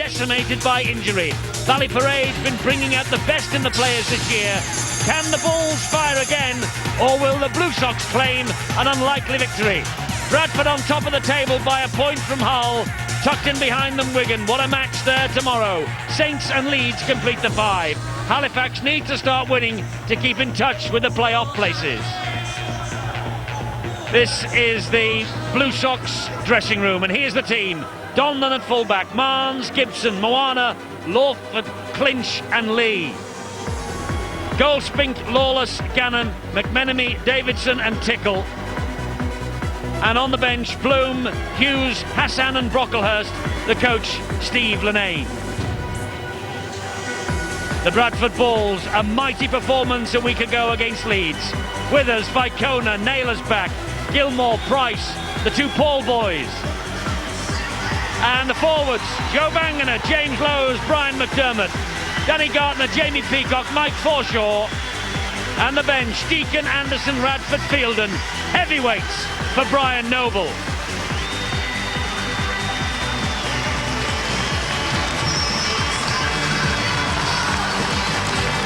decimated by injury. Ballyparade's been bringing out the best in the players this year. Can the Bulls fire again, or will the Blue Sox claim an unlikely victory? Bradford on top of the table by a point from Hull. Tucked in behind them, Wigan. What a match there tomorrow. Saints and Leeds complete the five. Halifax need to start winning to keep in touch with the playoff places. This is the Blue Sox dressing room, and here's the team. Donlan at fullback, Marnes, Gibson, Moana, Lawford, Clinch and Lee. Goldspink, Lawless, Gannon, McMenemy, Davidson and Tickle. And on the bench, Bloom, Hughes, Hassan and Brocklehurst. The coach, Steve Linnane. The Bradford Bulls, a mighty performance a week ago against Leeds. Withers, Vicona, Naylor's back, Gilmore, Price, the two Paul boys. And the forwards, Joe Bangener, James Lowes, Brian McDermott, Danny Gartner, Jamie Peacock, Mike Forshaw. And the bench, Deacon, Anderson, Radford, Fielden. Heavyweights for Brian Noble.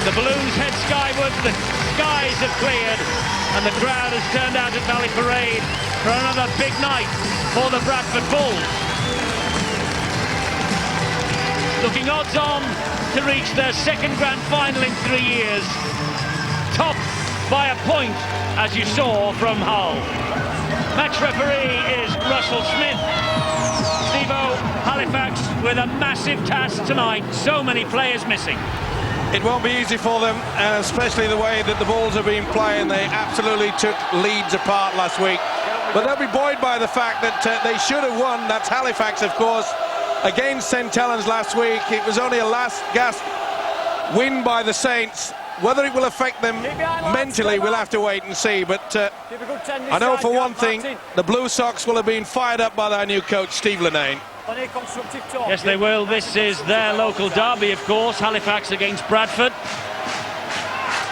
The balloons head skyward, the skies have cleared, and the crowd has turned out at Ballyparade for another big night for the Bradford Bulls. Looking odds on to reach their second grand final in 3 years. Top by a point, as you saw from Hull. Match referee is Russell Smith. Steve-O, Halifax with a massive task tonight. So many players missing. It won't be easy for them, especially the way that the Bulls have been playing. They absolutely took Leeds apart last week. But they'll be buoyed by the fact that they should have won. That's Halifax, of course, against St Helens last week. It was only a last gasp win by the Saints. Whether it will affect them mentally, we'll have to wait and see. But I know for one thing, the Blue Sox will have been fired up by their new coach, Steve Linnane. Yes, they will. This is their local derby, of course. Halifax against Bradford.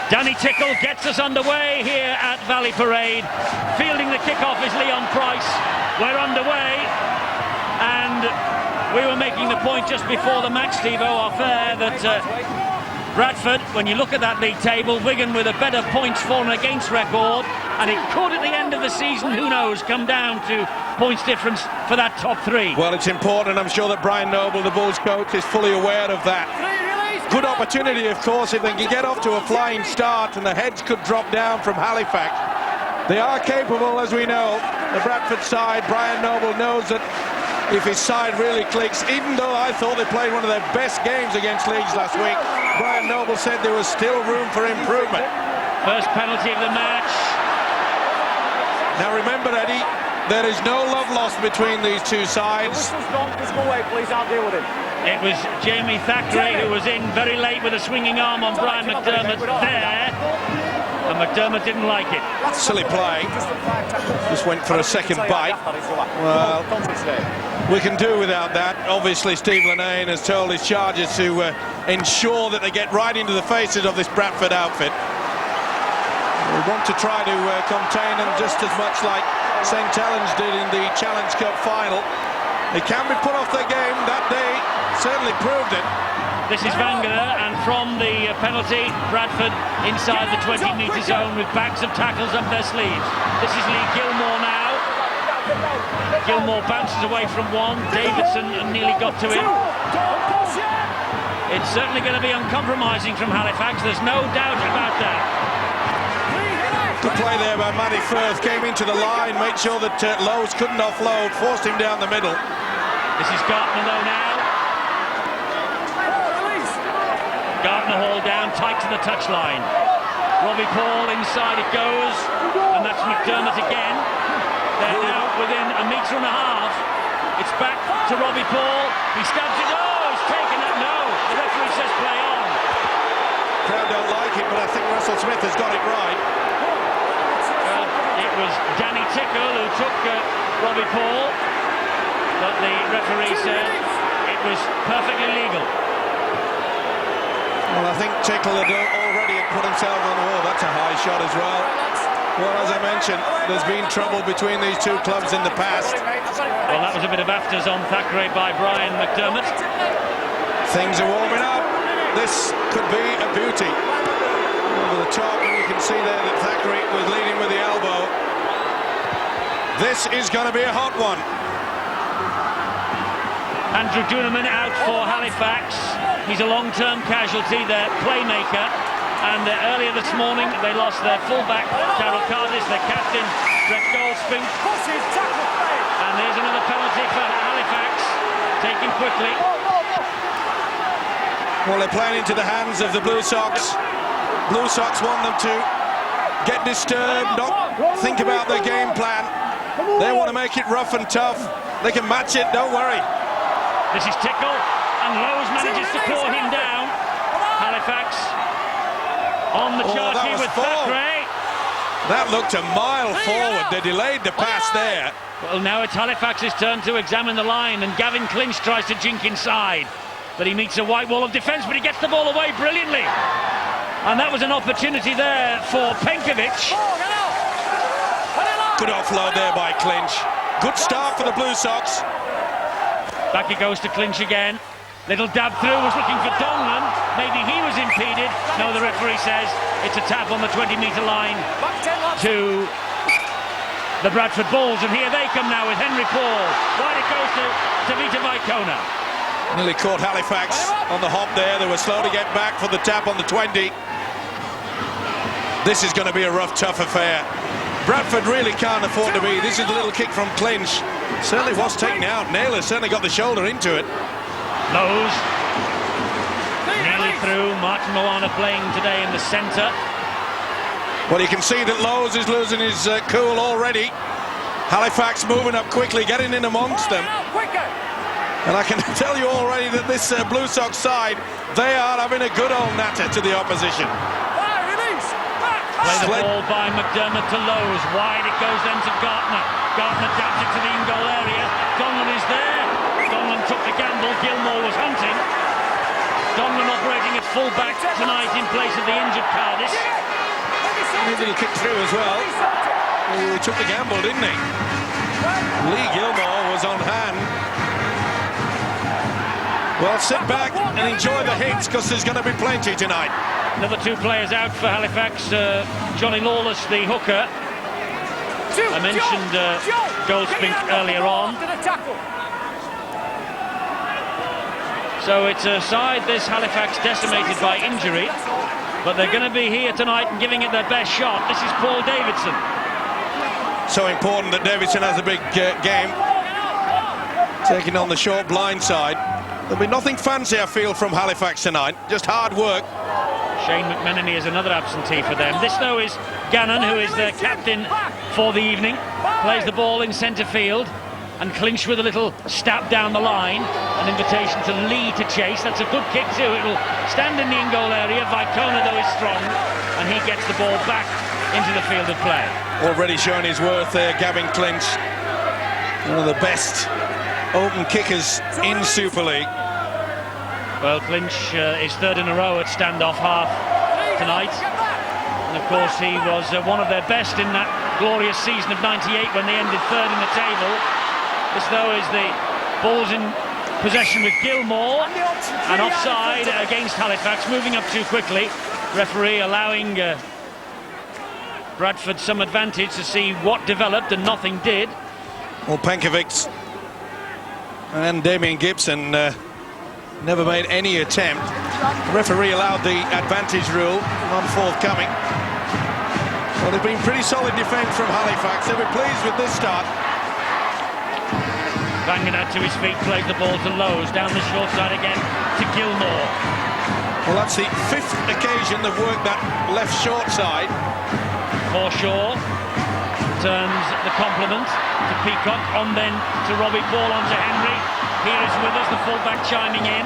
Danny Tickle gets us underway here at Ballyparade. Fielding the kickoff is Leon Price. We're underway, and we were making the point just before the match, Steve-O, off air, that Bradford, when you look at that league table, Wigan with a better points for and against record, and it could at the end of the season, who knows, come down to points difference for that top three. Well, it's important. I'm sure that Brian Noble, the Bulls coach, is fully aware of that. Good opportunity, of course, if they can get off to a flying start and the heads could drop down from Halifax. They are capable, as we know. The Bradford side, Brian Noble knows that if his side really clicks, even though I thought they played one of their best games against Leeds last week, Brian Noble said there was still room for improvement. First penalty of the match. Now remember, Eddie, there is no love lost between these two sides. Just go away, please. I'll deal with it. It was Jamie Thackeray who was in very late with a swinging arm on Brian McDermott there, and McDermott didn't like it. Silly play. Just went for a second bite. Well, we can do without that. Obviously, Steve Linnane has told his charges to ensure that they get right into the faces of this Bradford outfit. We want to try to contain them just as much like St Helens did in the Challenge Cup final. They can be put off their game. That day certainly proved it. This is Wangener, and from the penalty, Bradford inside the 20-metre zone with bags of tackles up their sleeves. This is Lee Gilmore now. Gilmore bounces away from one. Davidson nearly got to him. It's certainly going to be uncompromising from Halifax. There's no doubt about that. Good play there by Matty Firth. Came into the line, made sure that Lowes couldn't offload, forced him down the middle. This is Gartner though now. Gartner hauled down tight to the touchline. Robbie Paul inside it goes, and that's McDermott again. They're now within a metre and a half. It's back to Robbie Paul. He stabs it. Oh, he's taken it. No, the referee says play on. Crowd don't like it, but I think Russell Smith has got it right. Well, it was Danny Tickle who took Robbie Paul, but the referee said it was perfectly legal. Well, I think Tickle had already put himself on the wall. That's a high shot as well. Well, as I mentioned, there's been trouble between these two clubs in the past. Well, that was a bit of afters on Thackeray by Brian McDermott. Things are warming up. This could be a beauty. Over the top, and you can see there that Thackeray was leading with the elbow. This is going to be a hot one. Andrew Duneman out for Halifax. He's a long-term casualty, their playmaker. And earlier this morning, they lost their fullback, Darryl Cardis, their captain, Brett Goldspink. And there's another penalty for Halifax, taken quickly. Well, they're playing into the hands of the Blue Sox. Blue Sox want them to get disturbed, not think about their game plan. They want to make it rough and tough. They can match it, don't worry. This is Tickle, and Lowe's manages to pour him down. Halifax on the charge with Thackeray. That looked a mile forward. They delayed the pass there. Well, now it's Halifax's turn to examine the line, and Gavin Clinch tries to jink inside. But he meets a white wall of defence, but he gets the ball away brilliantly. And that was an opportunity there for Penkovic. Good offload there by Clinch. Good start for the Blue Sox. Back he goes to Clinch again. Little dab through, was looking for Donlan. Maybe he was impeded. No, the referee says it's a tap on the 20-metre line to the Bradford Bulls. And here they come now with Henry Paul. Wide it goes to Vita Vicona. Nearly caught Halifax on the hop there. They were slow to get back for the tap on the 20. This is going to be a rough, tough affair. Bradford really can't afford to be. This is a little kick from Clinch. Certainly was taken out. Naylor certainly got the shoulder into it. Lowe's nearly through. Martin Moana playing today in the centre. Well, you can see that Lowe's is losing his cool already. Halifax moving up quickly, getting in amongst them. And I can tell you already that this Blue Sox side, they are having a good old natter to the opposition. Play the ball by McDermott to Lowe's. Wide it goes then to Gartner. Gartner dabs it to the in-goal area. Donlan is there. Donlan took the gamble. Gilmore was hunting. Donlan operating at full-back tonight in place of the injured Cardis. He did a kick through as well. He took the gamble, didn't he? Lee Gilmore was on hand. Well, sit back and enjoy the hits, because there's going to be plenty tonight. Another two players out for Halifax. Johnny Lawless, the hooker. I mentioned Goldspink earlier on. So it's a side, this Halifax, decimated by injury. But they're going to be here tonight and giving it their best shot. This is Paul Davidson. So important that Davidson has a big game. Taking on the short blind side. There'll be nothing fancy, I feel, from Halifax tonight. Just hard work. Shane McMenemy is another absentee for them. This, though, is Gannon, who is their captain for the evening. Plays the ball in centre field. And Clinch with a little stab down the line. An invitation to Lee to chase. That's a good kick too. It will stand in the in-goal area. Vicona, though, is strong. And he gets the ball back into the field of play. Already showing his worth there, Gavin Clinch. One of the best open kickers in Super League. Well, Clinch is third in a row at standoff half tonight. And of course he was one of their best in that glorious season of 98 when they ended third in the table. This, though, is the Bulls in possession with Gilmore, and offside against Halifax, moving up too quickly. Referee allowing Bradford some advantage to see what developed, and nothing did. Well, Penkovic and Damien Gibson never made any attempt. The referee allowed the advantage rule, non-forthcoming. Well, they've been pretty solid defence from Halifax. They'll be pleased with this start. Vangenat to his feet, plays the ball to Lowe's, down the short side again to Gilmore. Well, that's the fifth occasion they've worked that left short side. Forshaw turns the compliment to Peacock, on then to Robbie Paul, on to Henry. Here is Withers, the fullback, chiming in.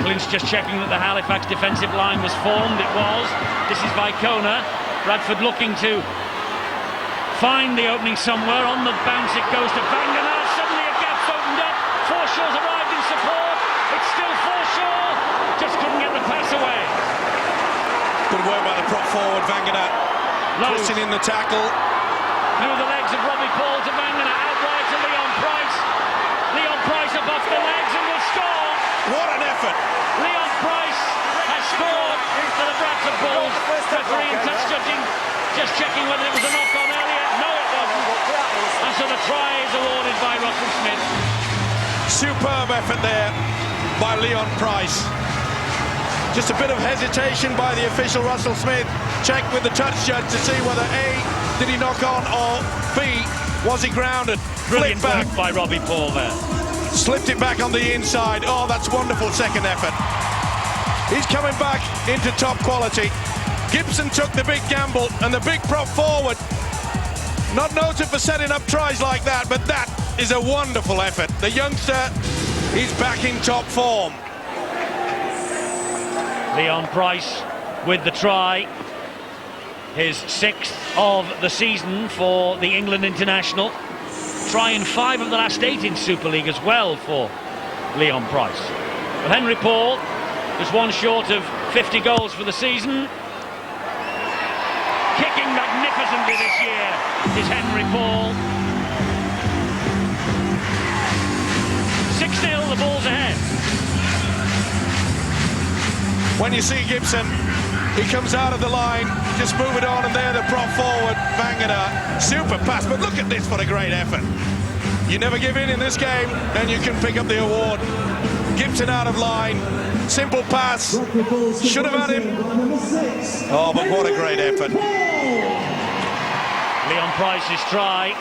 Clinch just checking that the Halifax defensive line was formed. It was. This is Vicona. Bradford looking to find the opening somewhere. On the bounce it goes to Vangenat. Suddenly a gap's opened up. Forshaw's arrived in support. It's still Forshaw. Just couldn't get the pass away. Good work by the prop forward, Vangana. Pushing in the tackle. Through the legs of Robbie Paul to Vangana, out wide to Leon Price. Leon Price above the legs and will score. What an effort. Leon Price has scored for the Bradford Bulls. Referee in touch judging, just checking whether it was a knock-on earlier. No, it wasn't. And so the try is awarded by Russell Smith. Superb effort there by Leon Price. Just a bit of hesitation by the official Russell Smith. Check with the touch judge to see whether A, did he knock on, or B, was he grounded. Brilliant back work by Robbie Paul there. Slipped it back on the inside. Oh, that's wonderful second effort. He's coming back into top quality. Gibson took the big gamble, and the big prop forward, not noted for setting up tries like that, but that is a wonderful effort. The youngster, he's back in top form. Leon Price with the try, his 6th of the season for the England international. Try in 5 of the last 8 in Super League as well for Leon Price. But Henry Paul is one short of 50 goals for the season. Kicking magnificently this year is Henry Paul. 6-0, the Bulls ahead. When you see Gibson, he comes out of the line, just move it on, and there the prop forward, Vangana. Super pass, but look at this for a great effort. You never give in this game, and you can pick up the award. Gibson out of line, simple pass, should have had him. Oh, but what a great effort. Leon Price's try,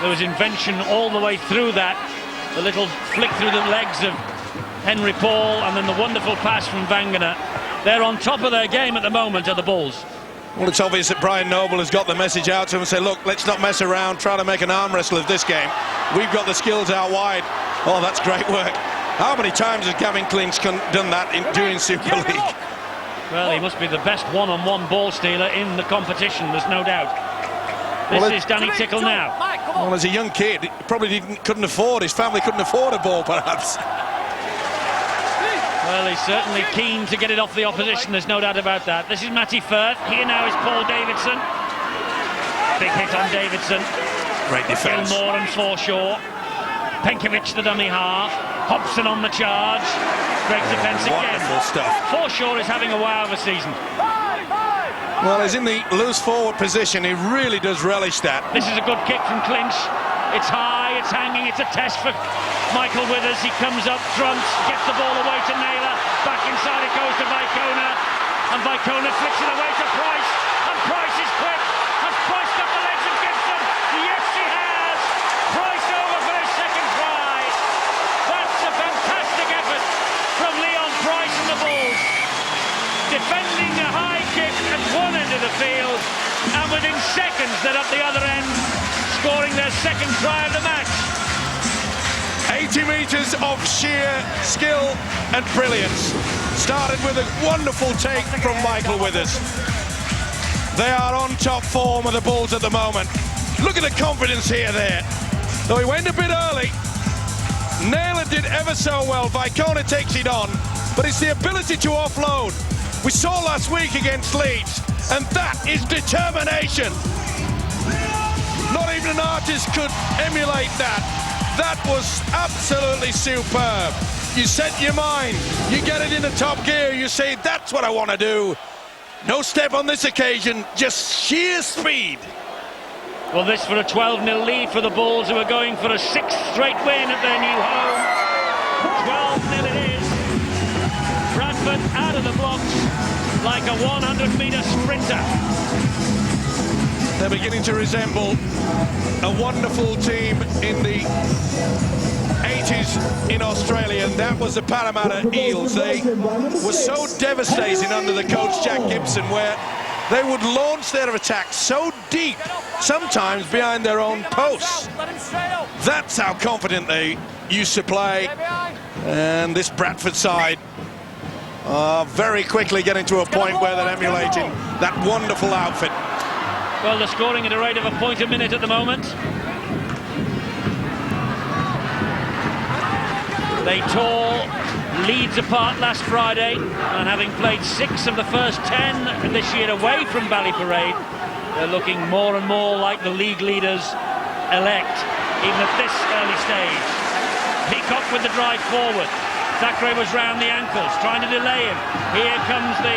there was invention all the way through that. The little flick through the legs of Henry Paul, and then the wonderful pass from Vangana. They're on top of their game at the moment, are the Bulls. Well, it's obvious that Brian Noble has got the message out to him and say, look, let's not mess around, try to make an arm wrestle of this game. We've got the skills out wide. Oh, that's great work. How many times has Gavin Clinch done that during Super League? Well, he must be the best one-on-one ball stealer in the competition, there's no doubt. This is Danny Tickle now. Well, as a young kid, he probably couldn't afford, his family couldn't afford a ball, perhaps. Well, he's certainly keen to get it off the opposition, there's no doubt about that. This is Matty Firth, here now is Paul Davidson. Big hit on Davidson. Great defence. Gilmore and Forshaw. Penkovic the dummy half. Hobson on the charge. Great defence again. Wonderful stuff. Forshaw is having a wow of a season. Well, he's in the loose forward position, he really does relish that. This is a good kick from Clinch. It's high, it's hanging, it's a test for Michael Withers. He comes up, drumps, gets the ball away to Naylor. Back inside it goes to Vicona. And Vicona flicks it away to Price. And Price is quick. Has Price got the legs of Gibson? Yes, he has. Price over for his second try. That's a fantastic effort from Leon Price and the Bulls. Defending a high kick at one end of the field. And within seconds they're up the other end, scoring their second try of the match. 80 metres of sheer skill and brilliance. Started with a wonderful take from Michael Withers. They are on top form of the Bulls at the moment. Look at the confidence here there. Though he went a bit early, Naylor did ever so well. Vicona takes it on, but it's the ability to offload. We saw last week against Leeds, and that is determination. Not even an artist could emulate that. That was absolutely superb. You set your mind, you get it in the top gear, you say, that's what I want to do. No step on this occasion, just sheer speed. Well, this for a 12-0 lead for the Bulls, who are going for a 6th straight win at their new home. 12-0 it is. Bradford out of the blocks like a 100-metre sprinter. They're beginning to resemble a wonderful team in the 80s in Australia, and that was the Parramatta Eels. They were so devastating under the coach Jack Gibson, where they would launch their attack so deep, sometimes behind their own posts. That's how confident they used to play. And this Bradford side very quickly getting to a point where they're emulating that wonderful outfit. Well, they're scoring at a rate of a point a minute at the moment. They tore Leeds apart last Friday, and having played 6 of the first 10 this year away from Ballyparade, they're looking more and more like the league leaders elect, even at this early stage. Peacock with the drive forward. Thackeray was round the ankles, trying to delay him. Here comes the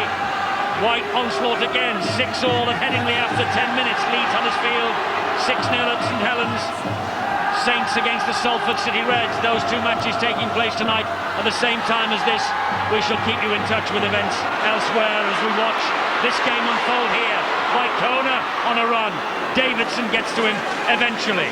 White onslaught again. 6-all at Headingley after 10 minutes. Leeds Huddersfield 6-0 at St Helens. Saints against the Salford City Reds. Those two matches taking place tonight at the same time as this. We shall keep you in touch with events elsewhere as we watch this game unfold here. Waikona on a run. Davidson gets to him eventually.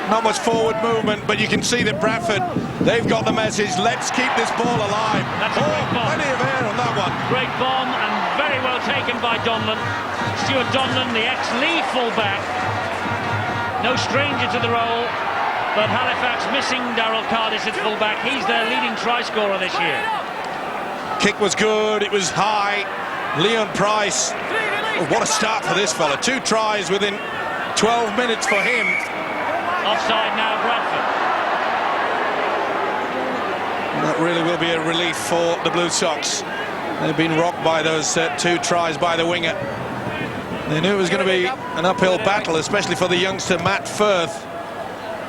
Not much forward movement, but you can see that Bradford, they've got the message, let's keep this ball alive. That's a great bomb. Plenty of air on that one. Great bomb, and very well taken by Donlan. Stuart Donlan, the ex-Lee fullback. No stranger to the role, but Halifax missing Darryl Cardis at fullback. He's their leading try scorer this year. Kick was good, it was high. Leon Price, oh, what a start for this fella. 2 tries within 12 minutes for him. Offside now, Bradford. That really will be a relief for the Blue Sox. They've been rocked by those 2 tries by the winger. They knew it was going to be an uphill battle, especially for the youngster Matt Firth,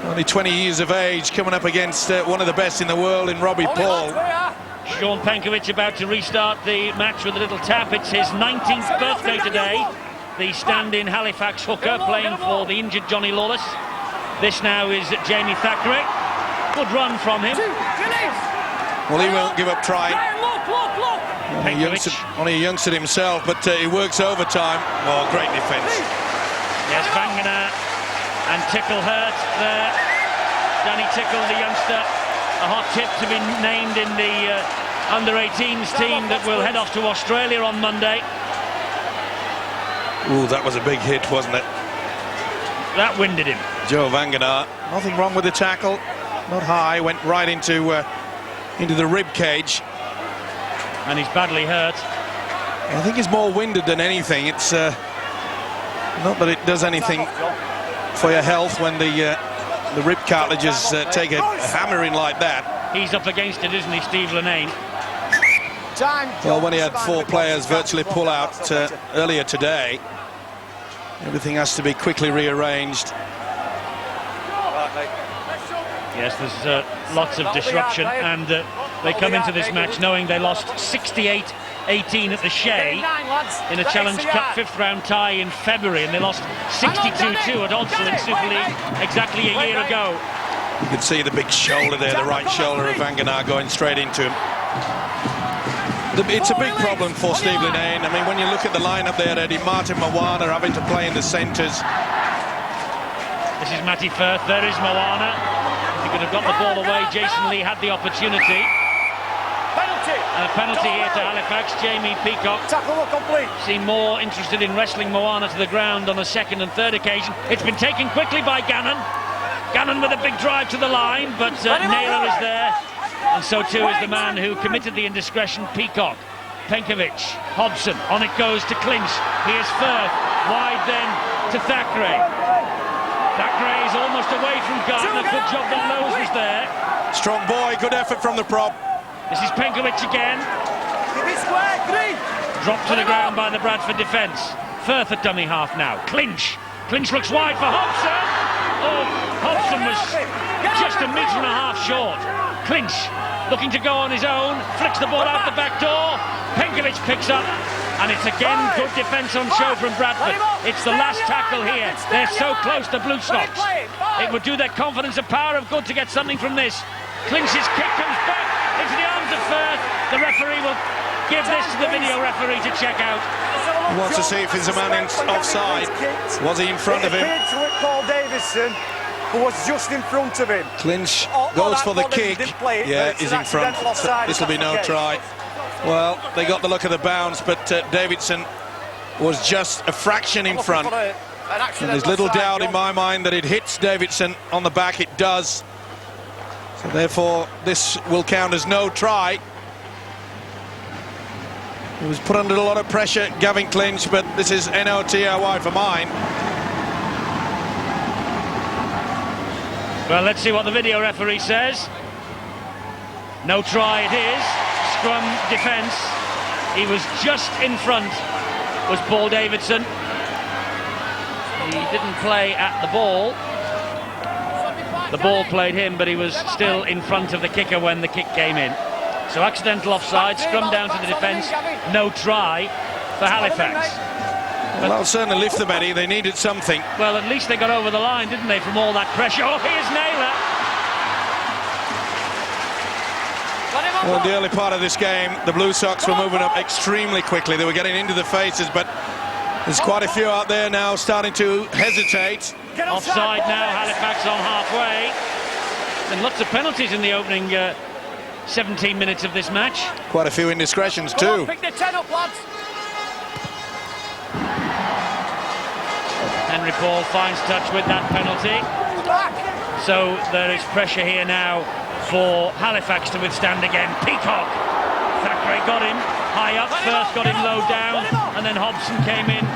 only 20 years of age, coming up against one of the best in the world in Robbie Paul. Sean Penkovic about to restart the match with a little tap. It's his 19th birthday today. The stand-in Halifax hooker playing for the injured Johnny Lawless. This now is Jamie Thackeray. Good run from him. Well, he won't give up trying. Only a youngster himself, but he works overtime. Oh, great defence. Yes, Vangana and Tickle hurt there. Danny Tickle, the youngster, a hot tip to be named in the under-18s team that will head off to Australia on Monday. Ooh, that was a big hit, wasn't it? That winded him. Joe Vangana, nothing wrong with the tackle, not high, went right into the rib cage. And he's badly hurt. I think he's more winded than anything. It's not that it does anything for your health when the rib cartilages take a hammering like that. He's up against it, isn't he, Steve Linnane? Well, when he had 4 players virtually pull out earlier today, everything has to be quickly rearranged. Yes, there's lots of disruption, and they come into this match knowing they lost 68-18 at the Shea in a Challenge Cup 5th round tie in February, and they lost 62-2 at Odsal in Super League exactly a year ago. You can see the big shoulder there, the right shoulder of Vangana going straight into him. It's a big problem for Steve Linnane. I mean, when you look at the lineup there, Eddie, Martin Moana having to play in the centres. This is Matty Firth, there is Moana. He could have got the ball away. Jason Lee had the opportunity. And a penalty here to Halifax. Jamie Peacock seemed more interested in wrestling Moana to the ground on a 2nd and 3rd occasion. It's been taken quickly by Gannon. Gannon with a big drive to the line, but Naylor is there. And so too is the man who committed the indiscretion, Peacock. Penkovic, Hobson, on it goes to clinch. Here's Firth, wide then to Thackeray. Thackeray is almost away from Gardner. Good job that Lowe's was there. Strong boy, good effort from the prop. This is Penkovic again. Dropped to the ground by the Bradford defence. Firth at dummy half now. Clinch. Clinch looks wide for Hobson. Oh, Hobson was just a metre and a half short. Clinch looking to go on his own, flicks the ball out the back door. Penkovic picks up, and it's again good defence on show from Bradford. It's the last tackle here. They're so close, the Blue Sox. It would do their confidence a power of good to get something from this. Clinch's kick comes back into the arms of Firth. The referee will give this to the video referee to check out. He wants to see if he's a man offside. Was he in front of him? Paul Davison, who was just in front of him. Clinch goes for the kick. Yeah, he's in front. This will be no try. Well, they got the look of the bounce, but Davidson was just a fraction in front. And there's little doubt in my mind that it hits Davidson on the back. It does. So therefore, this will count as no try. He was put under a lot of pressure, Gavin Clinch, but this is NOTRY for mine. Well, let's see what the video referee says. No try it is. Scrum defence. He was just in front, was Paul Davidson. He didn't play at the ball. The ball played him, but he was still in front of the kicker when the kick came in. So accidental offside, scrum down to the defence, no try for Halifax. Well, that'll certainly lift them, Eddie. They needed something. Well, at least they got over the line, didn't they, from all that pressure. Oh, here's Naylor. Well, in the early part of this game, the Blue Sox were moving up extremely quickly. They were getting into the faces, but there's quite a few out there now starting to hesitate. Offside now, Halifax on halfway. And lots of penalties in the opening 17 minutes of this match. Quite a few indiscretions too. Pick the 10 up, lads. Henry Paul finds touch with that penalty. So there is pressure here now for Halifax to withstand again. Peacock. Thackeray got him high up, first got him low down, and then Hobson came in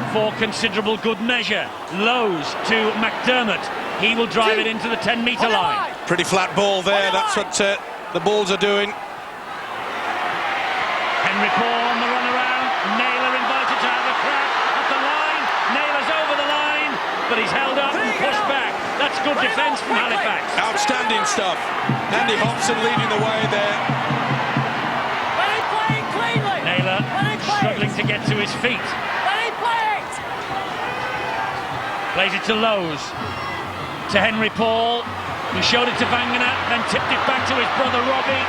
for considerable good measure. Lowe's to McDermott. He will drive it into the 10-metre line. Pretty flat ball there. That's what the Bulls are doing. Henry Paul on the run around. Naylor invited to have a crack at the line. Naylor's over the line, but he's held up and pushed back. That's good defence from Halifax. Outstanding stuff. Andy Hobson leading the way there. Naylor struggling to get to his feet. Plays it to Lowe's. To Henry Paul, who showed it to Vangana, then tipped it back to his brother Robbie.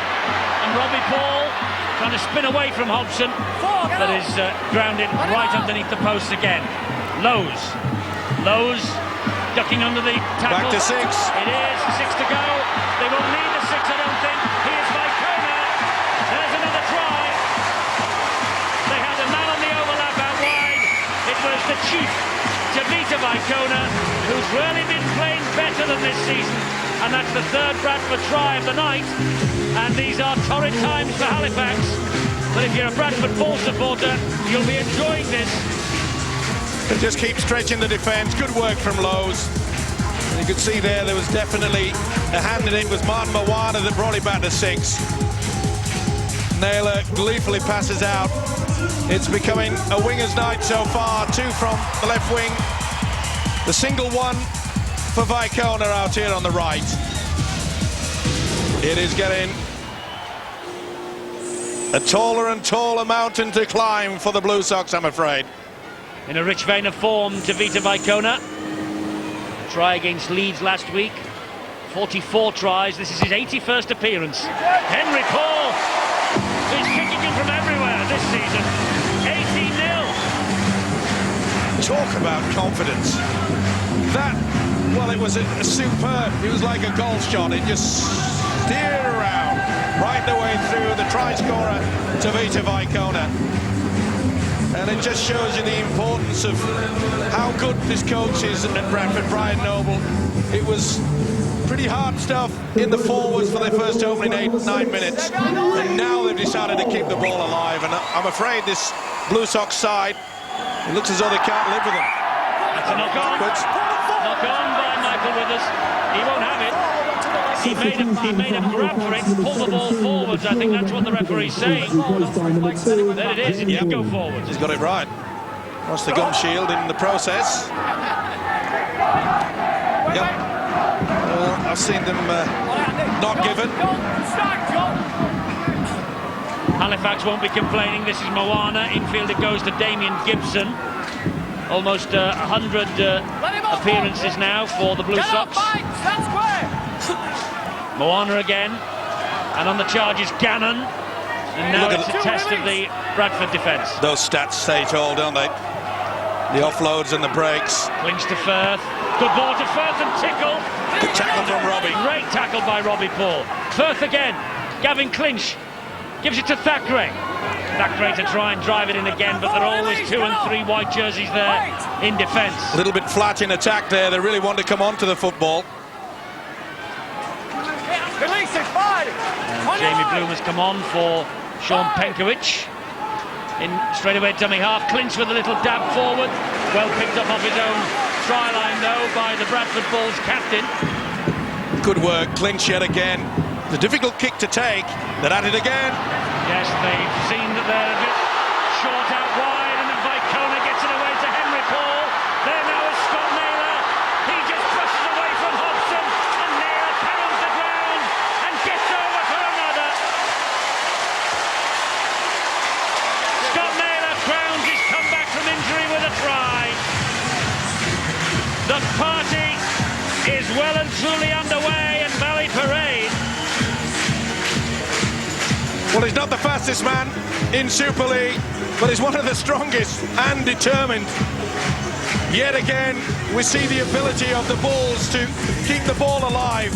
And Robbie Paul trying to spin away from Hobson, but is grounded right underneath the post again. Lowe's ducking under the tackle. Back to 6. It is 6 to go. They won't need the 6, I don't think. Here's Vicona. There's another try. They had a man on the overlap out wide. It was the chief, Tavita Vicona, who's really been playing better than this season, and that's the third Bradford try of the night. And these are torrid times for Halifax, but if you're a Bradford Ball supporter, you'll be enjoying this. They just keep stretching the defence. Good work from Lowe's. You could see there was definitely a hand in it. It was Martin Moana that brought it back to 6. Naylor gleefully passes out. It's becoming a winger's night so far. 2 from the left wing. The single one for Vicona out here on the right. It is getting a taller and taller mountain to climb for the Blue Sox, I'm afraid. In a rich vein of form, Tavita Vicona. Try against Leeds last week. 44 tries. This is his 81st appearance. Henry Paul is kicking him from everywhere this season. 18-0. Talk about confidence. That, well, it was a superb. It was like a golf shot. It just steered around right the way through the try scorer, Tavita Vicona. And it just shows you the importance of how good this coach is at Bradford, Brian Noble. It was pretty hard stuff in the forwards for their first opening 8-9 minutes. And now they've decided to keep the ball alive. And I'm afraid this Blue Sox side, it looks as though they can't live with them. That's a knock on. Knock on by Michael Withers. He won't have it. He made him grab for it, pull the ball forwards. I think that's what the referee's saying. There it is, it did go forwards. He's got it right. Wants the gum shield in the process. Yep. I've seen them not given. Halifax won't be complaining. This is Moana. Infield it goes to Damien Gibson. Almost 100 appearances now for the Blue Sox. Moana again, and on the charge is Gannon, and now it's a test of the Bradford defence. Those stats say it all, don't they? The offloads and the breaks. Clinch to Firth, good ball to Firth and Tickle. Good tackle from Robbie. Great tackle by Robbie Paul. Firth again, Gavin Clinch gives it to Thackeray. Thackeray to try and drive it in again, but there are always 2 and 3 white jerseys there in defence. A little bit flat in attack there. They really want to come onto the football. Jamie Bloom has come on for Sean Penkovic. In straight away dummy half. Clinch with a little dab forward. Well picked up off his own try line though by the Bradford Bulls captain. Good work, Clinch yet again. The difficult kick to take. They're at it again. Yes, they've seen that they're a bit short out wide, and then Vicona gets it away to Henry Paul. There now is Scott Naylor. He just pushes away from Hobson, and Naylor pounds the ground and gets over for another. Scott Naylor crowns his comeback from injury with a try. The party is well and truly underway in Valley Parade. Well, he's not the fastest man in Super League, but he's one of the strongest and determined. Yet again, we see the ability of the Bulls to keep the ball alive.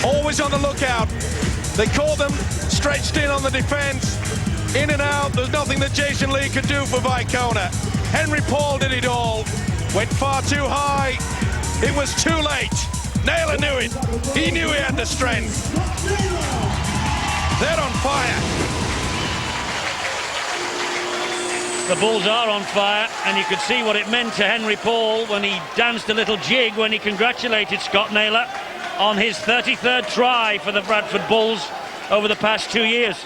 Always on the lookout. They caught them stretched in on the defence. In and out, there's nothing that Jason Lee could do for Vicona. Henry Paul did it all. Went far too high. It was too late. Naylor knew it. He knew he had the strength. They're on fire. The Bulls are on fire, and you could see what it meant to Henry Paul when he danced a little jig when he congratulated Scott Naylor on his 33rd try for the Bradford Bulls over the past 2 years.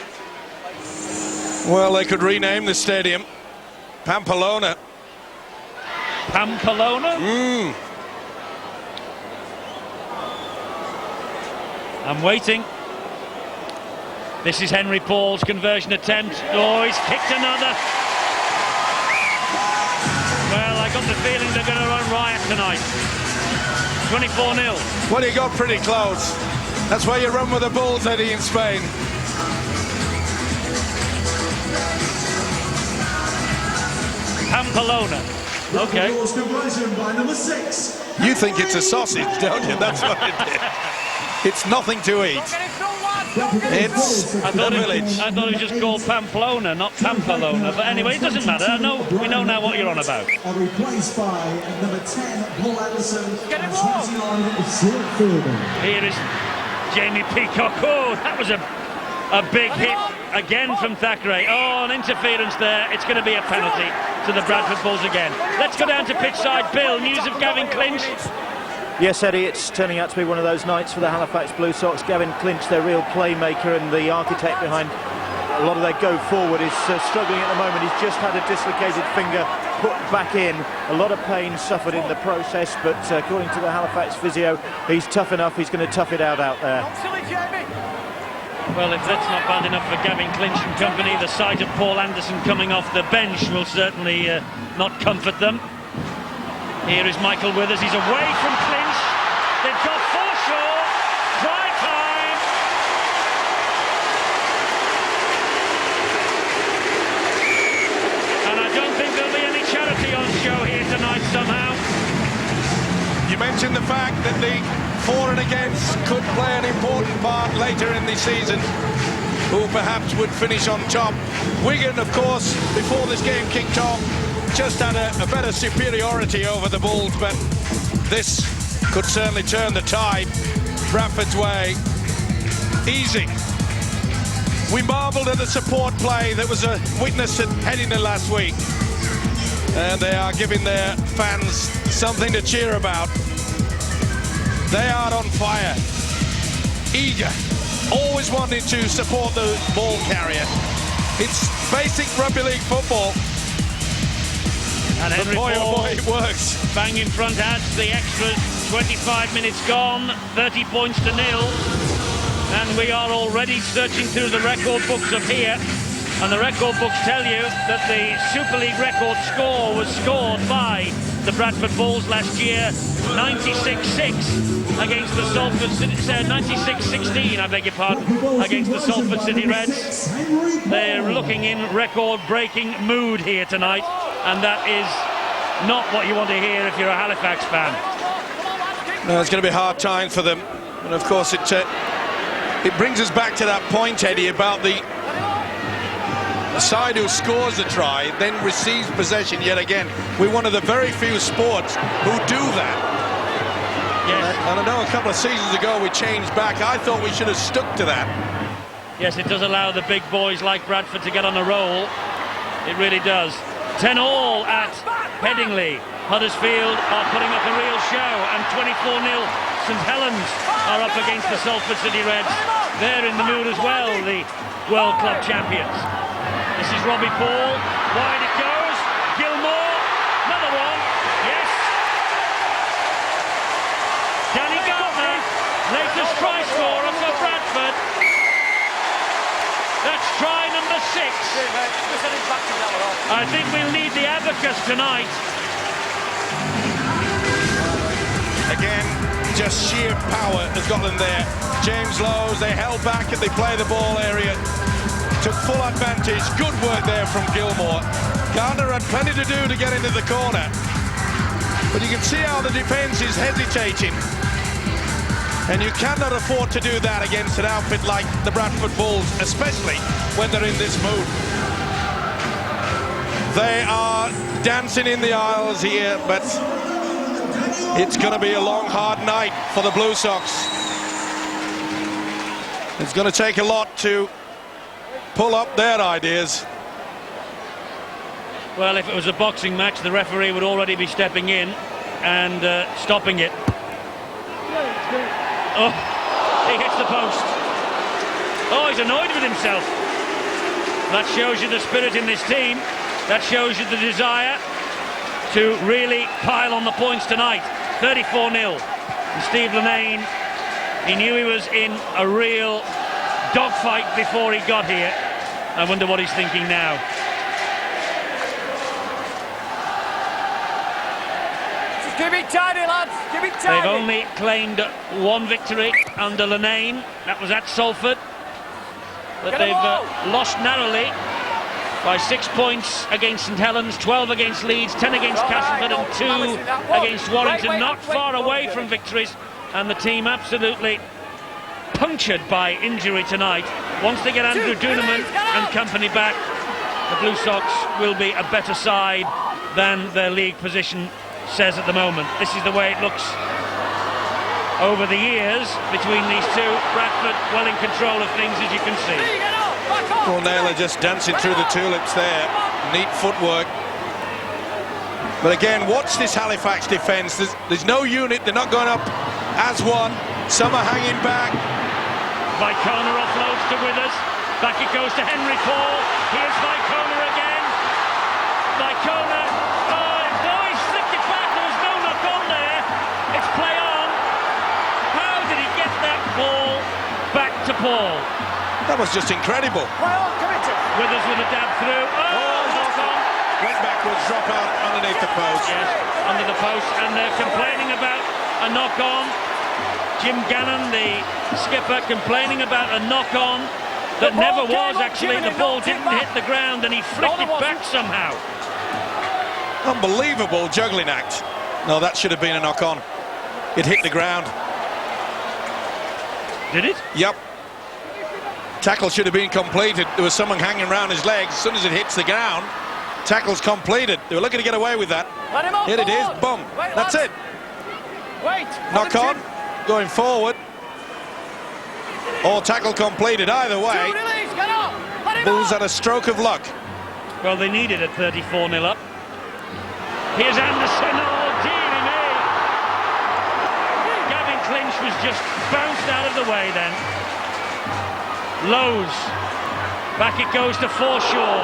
Well, they could rename the stadium Pamplona. Pamplona? I'm waiting. This is Henry Paul's conversion attempt. Oh, he's kicked another. Well, I got the feeling they're going to run riot tonight. 24-0. Well, he got pretty close. That's why you run with the Bulls, Eddie, in Spain. Pamplona. Okay. By number 6. You think it's a sausage, don't you? That's what it is. It's nothing to eat. It's the village. I thought it was just called Pamplona, not Pamplona. But anyway, it doesn't matter. We know now what you're on about. Replaced by number 10, Paul Anderson, and 29, Stuart Fielding. Here is Jamie Peacock. Oh, that was a big hit again from Thackeray. Oh, an interference there. It's going to be a penalty to the Bradford Bulls again. Let's go down to pitch side. Bill, news of Gavin Clinch. Yes, Eddie, it's turning out to be one of those nights for the Halifax Blue Sox. Gavin Clinch, their real playmaker and the architect behind a lot of their go forward, is struggling at the moment. He's just had a dislocated finger put back in. A lot of pain suffered in the process, but according to the Halifax physio, he's tough enough. He's going to tough it out there. Well, if that's not bad enough for Gavin Clinch and company, the sight of Paul Anderson coming off the bench will certainly not comfort them. Here is Michael Withers. He's away from Clinch. They've got foreshore. Try time. And I don't think there'll be any charity on show here tonight somehow. You mentioned the fact that the for and against could play an important part later in the season. Who perhaps would finish on top. Wigan, of course, before this game kicked off, just had a better superiority over the Bulls, but this could certainly turn the tide Bradford's way. Easy. We marvelled at the support play that was witnessed at Headingley last week, and they are giving their fans something to cheer about. They are on fire, eager, always wanting to support the ball carrier. It's basic rugby league football. And Henry boy, Paul, oh boy, it works. Bang in front, adds the extra 25 minutes gone, 30 points to 0. And we are already searching through the record books of here. And the record books tell you that the Super League record score was scored by the Bradford Bulls last year, 96-6 against the Salford City, 96-16, I beg your pardon, against the Salford City Reds. They're looking in record-breaking mood here tonight, and that is not what you want to hear if you're a Halifax fan. No, it's going to be hard times for them, and of course it brings us back to that point, Eddie, about the side who scores a try then receives possession yet again. We're one of the very few sports who do that. Yes. And I know a couple of seasons ago we changed back. I thought we should have stuck to that. Yes, it does allow the big boys like Bradford to get on a roll. It really does. 10-all at Headingley. Huddersfield are putting up a real show, and 24-0. St Helens are up against the Salford City Reds. They're in the mood as well, the World Club champions. This is Robbie Paul. Wide it goes. Gilmore. Another one. Yes. Danny Gardner. Latest try scorer for Bradford. That's try number 6. I think we'll need the abacus tonight. Again, just sheer power has got them there. James Lowes, they held back and they play the ball area. Took full advantage. Good work there from Gilmore. Gardner had plenty to do to get into the corner. But you can see how the defence is hesitating. And you cannot afford to do that against an outfit like the Bradford Bulls, especially when they're in this mood. They are dancing in the aisles here, but it's going to be a long, hard night for the Blue Sox. It's going to take a lot to pull up their ideas. Well, if it was a boxing match, the referee would already be stepping in and stopping it. Oh, he hits the post. Oh, he's annoyed with himself. That shows you the spirit in this team. That shows you the desire to really pile on the points tonight. 34-0. And Steve Linnane, he knew he was in a real dogfight before he got here. I wonder what he's thinking now. Keep it tidy, lads. Keep it tidy. They've only claimed one victory under Linnane. That was at Salford. But they've lost narrowly by 6 points against St Helens, 12 against Leeds, 10 against Castleford and 2 against Warrington. Not far away from victories. And the team absolutely punctured by injury tonight. Once they get Andrew Duneman and company back, the Blue Sox will be a better side than their league position says at the moment. This is the way it looks over the years between these two. Bradford well in control of things, as you can see. Well, Naylor just dancing through the tulips there. Neat footwork. But again, watch this Halifax defence. There's no unit. They're not going up as one. Some are hanging back. Vicona offloads to Withers. Back it goes to Henry Paul. Here's Vicona again. Vicona. To Paul. That was just incredible. Withers with a dab through. Went backwards, drop out underneath the post. Yes, under the post, and they're complaining about a knock-on. Jim Gannon, the skipper, complaining about a knock-on that never was actually. The ball didn't hit the ground and he flicked it back somehow. Unbelievable juggling act. No, that should have been a knock-on. It hit the ground. Did it? Yep. Tackle should have been completed. There was someone hanging around his legs. As soon as it hits the ground, tackle's completed. They were looking to get away with that. Here it is. Boom. That's it. Knock on. Going forward. Or tackle completed. Either way, Bulls had a stroke of luck. Well, they needed it 34-0 up. Here's Anderson. Oh, dearie me. Gavin Clinch was just bounced out of the way then. Lowes. Back it goes to Forshaw.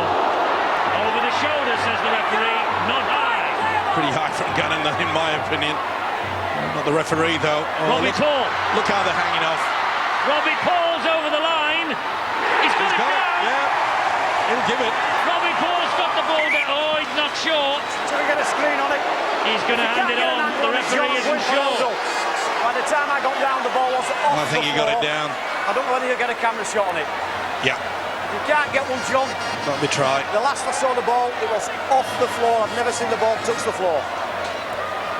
Over the shoulder, says the referee. Not high. Pretty high from Gannon, in my opinion. Not the referee, though. Oh, Robbie Paul. Look how they're hanging off. Robbie Paul's over the line. He's got it down. Yeah. He'll give it. Robbie Paul's got the ball down. Oh, he's not sure. Can we get a screen on it? He's going to hand it on. The referee isn't sure. By the time I got down, the ball was off. I think he got it down. I don't know whether you get a camera shot on it. Yeah. You can't get one, John. Let me try. The last I saw the ball, it was off the floor. I've never seen the ball touch the floor.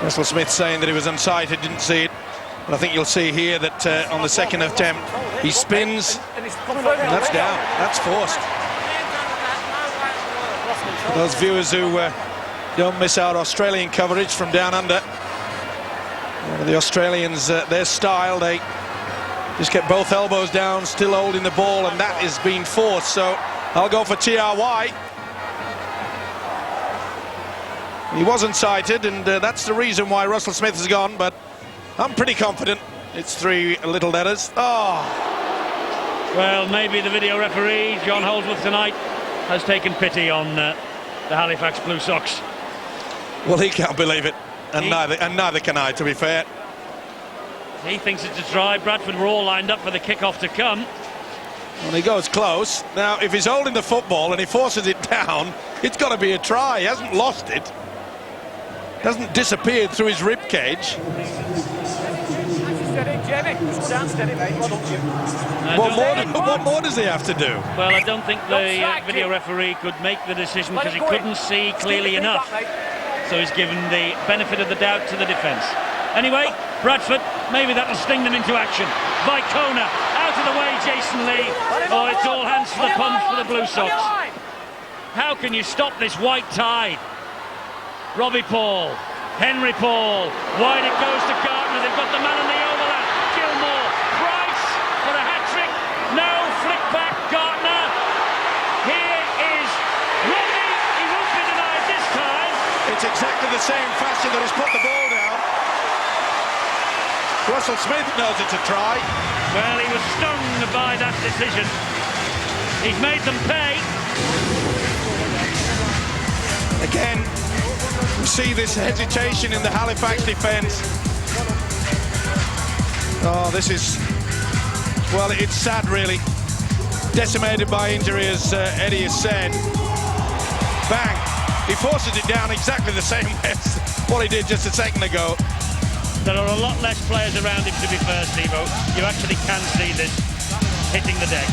Russell Smith saying that he was unsighted, didn't see it. But I think you'll see here that on the second attempt, he spins. And that's down. That's forced. For those viewers who don't miss out Australian coverage from down under. The Australians, their style, they just kept both elbows down, still holding the ball, and that is being forced. So I'll go for TRY. He wasn't sighted, and that's the reason why Russell Smith has gone, but I'm pretty confident. It's 3 little letters. Oh. Well, maybe the video referee, John Holdsworth, tonight has taken pity on the Halifax Blue Sox. Well, he can't believe it, and neither can I, to be fair. He thinks it's a try. Bradford were all lined up for the kickoff to come. Well, he goes close. Now, if he's holding the football and he forces it down, it's got to be a try. He hasn't lost it. Hasn't disappeared through his rib cage. What more does he have to do? Well, I don't think the video referee could make the decision because he couldn't see clearly enough. So he's given the benefit of the doubt to the defence. Anyway, Bradford, maybe that'll sting them into action. Vicona, out of the way, Jason Lee. Oh, it's all hands to the pump for the Blue Sox. How can you stop this white tide? Robbie Paul, Henry Paul, wide it goes to Gardner. They've got the man on the overlap. Gilmore, Price for a hat-trick. No, flick back, Gardner. Here is Robbie. He won't be denied this time. It's exactly the same fashion that he's put the ball down. Russell Smith knows it's a try. Well, he was stung by that decision. He's made them pay. Again, we see this hesitation in the Halifax defence. Oh, this is, well, it's sad, really. Decimated by injury, as Eddie has said. Bang! He forces it down exactly the same way as what he did just a second ago. There are a lot less players around him, to be fair, Steve-O. You actually can see this hitting the deck.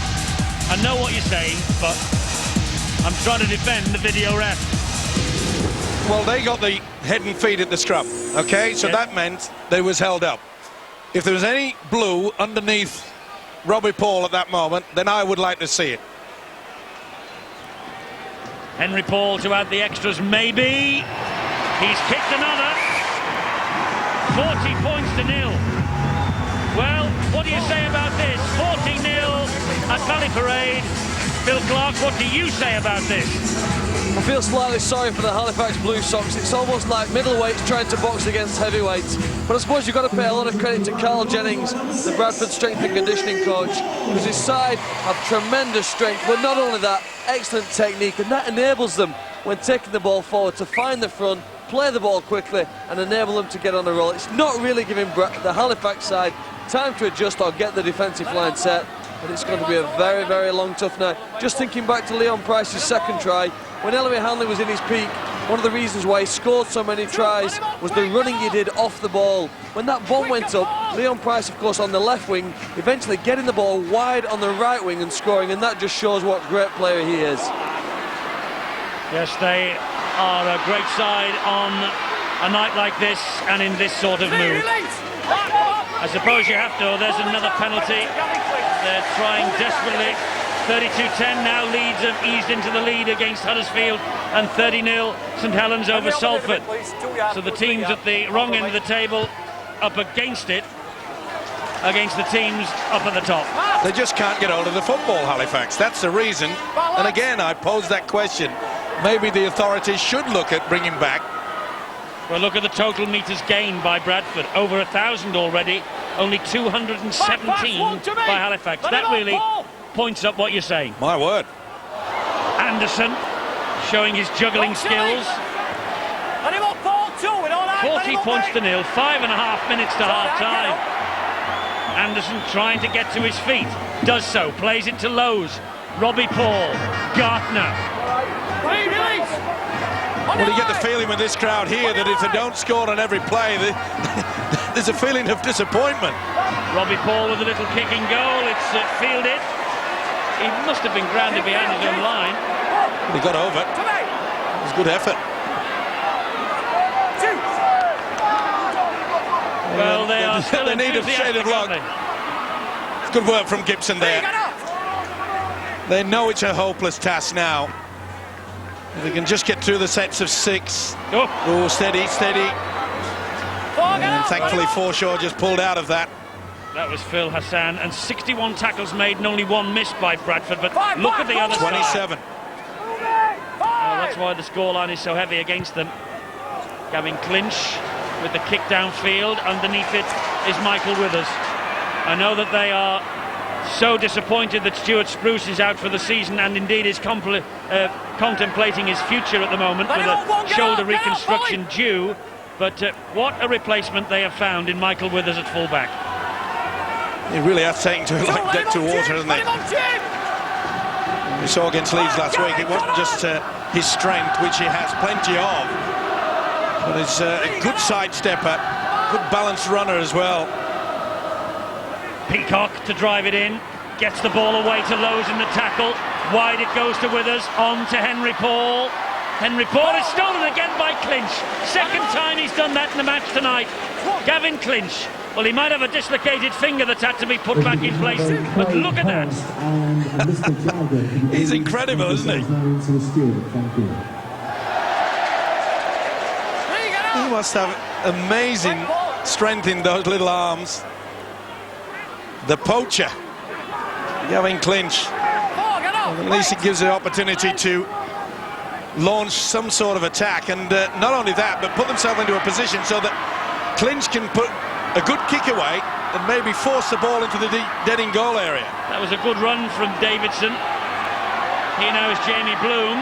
I know what you're saying, but I'm trying to defend the video ref. Well, they got the head and feet at the scrum, okay? So that meant they was held up. If there was any blue underneath Robbie Paul at that moment, then I would like to see it. Henry Paul to add the extras, maybe. He's kicked another. 40 points to nil. Well, what do you say about this? 40-0 at Valley Parade. Phil Clark, what do you say about this? I feel slightly sorry for the Halifax Blue Sox. It's almost like middleweights trying to box against heavyweights. But I suppose you've got to pay a lot of credit to Carl Jennings, the Bradford strength and conditioning coach, because his side have tremendous strength. But not only that, excellent technique, and that enables them, when taking the ball forward, to find the front, play the ball quickly, and enable them to get on a roll. It's not really giving the Halifax side time to adjust or get the defensive line set. And it's going to be a very, very long, tough night. Just thinking back to Leon Price's second try, when Ellery Hanley was in his peak, one of the reasons why he scored so many tries was the running he did off the ball. When that bomb went up, Leon Price, of course, on the left wing, eventually getting the ball wide on the right wing and scoring, and that just shows what great player he is. Yes, they are a great side on a night like this and in this sort of mood. I suppose you have to. There's another penalty. They're trying desperately. 32-10 now. Leeds have eased into the lead against Huddersfield, and 30-0 St Helens over Salford. So the teams at the wrong end of the table up against it, against the teams up at the top. They just can't get hold of the football, Halifax. That's the reason. And again, I pose that question. Maybe the authorities should look at bringing back. Well, look at the total metres gained by Bradford. Over 1,000 already. Only 217 by Halifax. That really points up what you're saying. My word. Anderson showing his juggling skills. 40 points to nil. 5.5 minutes to half-time. Anderson trying to get to his feet. Does so. Plays it to Lowe's. Robbie Paul. Gartner. Well, you get the feeling with this crowd here that if they don't score on every play, there's a feeling of disappointment. Robbie Paul with a little kicking goal. It's fielded. He must have been grounded behind his own line. He got over. It was good effort. Well, they are still they need a shade of luck. It's good work from Gibson there. They know it's a hopeless task now. If they can just get through the sets of 6. Oh, steady, steady. And thankfully Forshaw just pulled out of that. That was Phil Hassan, and 61 tackles made and only 1 missed by Bradford. But look at the other 27. side. Well, that's why the scoreline is so heavy against them. Gavin Clinch with the kick downfield. Underneath it is Michael Withers. I know that they are so disappointed that Stuart Spruce is out for the season, and indeed is contemplating his future at the moment with a shoulder reconstruction due. But what a replacement they have found in Michael Withers at fullback. He really has taken to it like deck to water, hasn't he? We saw against Leeds last week, it wasn't just his strength, which he has plenty of, but he's a good sidestepper, good balanced runner as well. Peacock to drive it in, gets the ball away to Lowe's in the tackle. Wide it goes to Withers, on to Henry Paul. Henry Paul is stolen again by Clinch. Second time he's done that in the match tonight. Gavin Clinch. Well, he might have a dislocated finger that's had to be put back in place, but look at that. He's incredible, isn't he? He must have amazing strength in those little arms. The poacher, Gavin Clinch. Well, at least it gives the opportunity to launch some sort of attack, and not only that, but put themselves into a position so that Clinch can put a good kick away and maybe force the ball into the dead in goal area. That was a good run from Davidson. Here now is Jamie Bloom.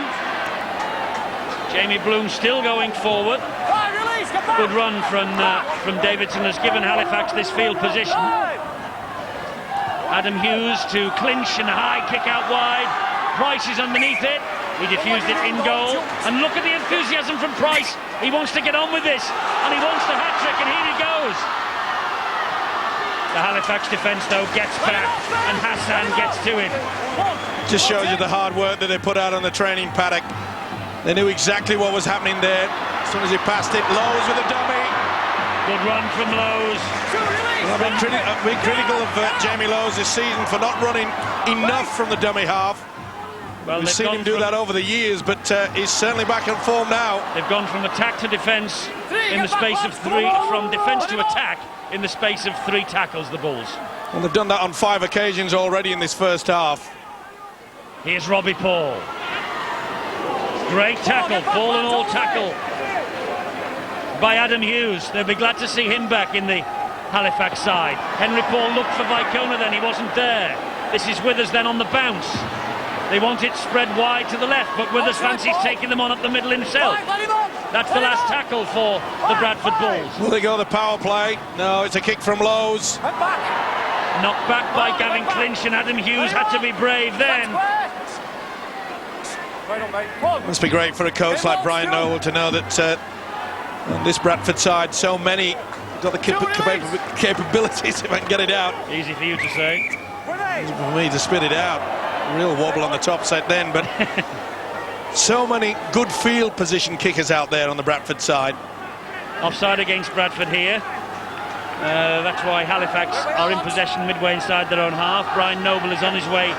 Jamie Bloom still going forward. Good run from Davidson has given Halifax this field position. Adam Hughes to Clinch and a high kick out wide. Price is underneath it. He diffused it in goal. And look at the enthusiasm from Price. He wants to get on with this. And he wants the hat-trick, and here he goes. The Halifax defence, though, gets back, and Hassan gets to him. Just shows you the hard work that they put out on the training paddock. They knew exactly what was happening there. As soon as he passed it, Lowe's with a dummy. Good run from Lowe's. Well, I've been critical of Jamie Lowe's this season for not running enough from the dummy half. Well, we've seen him do that over the years, but he's certainly back in form now. They've gone from attack to defence in the space of three, from defence to attack in the space of 3 tackles, the Bulls. Well, they've done that on 5 occasions already in this first half. Here's Robbie Paul. Great tackle, ball and all tackle by Adam Hughes. They'll be glad to see him back in the Halifax side. Henry Paul looked for Vicona then, he wasn't there. This is Withers then on the bounce. They want it spread wide to the left, but Withers fancies taking them on up the middle himself. That's the last tackle for the Bradford Bulls. Will they go the power play? No, it's a kick from Lowe's. Knocked back by Gavin Clinch, and Adam Hughes had to be brave then. Must be great for a coach like Brian Noble to know that on this Bradford side, so many got the capabilities, if I can get it out. Easy for you to say. Easy for me to spit it out. Real wobble on the top set then, but so many good field position kickers out there on the Bradford side. Offside against Bradford here. That's why Halifax are in possession midway inside their own half. Brian Noble is on his way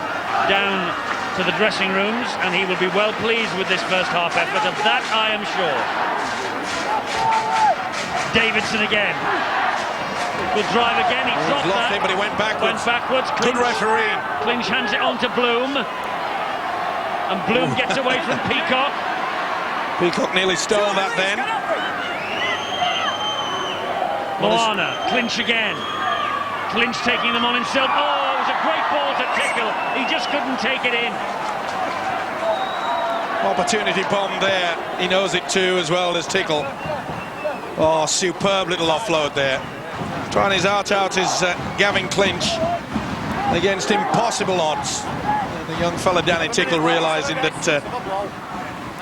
down to the dressing rooms, and he will be well pleased with this first half effort. Of that I am sure. Davidson again. Good drive again, he dropped that. But he went backwards. Clinch, good referee. Clinch hands it on to Bloom. And Bloom gets away from Peacock. Peacock nearly stole that then. Moana, Clinch again. Clinch taking them on himself. Oh, it was a great ball to Tickle. He just couldn't take it in. Opportunity bomb there. He knows it too, as well as Tickle. Oh, superb little offload there. Trying his heart out is Gavin Clinch against impossible odds. The young fella Danny Tickle realising that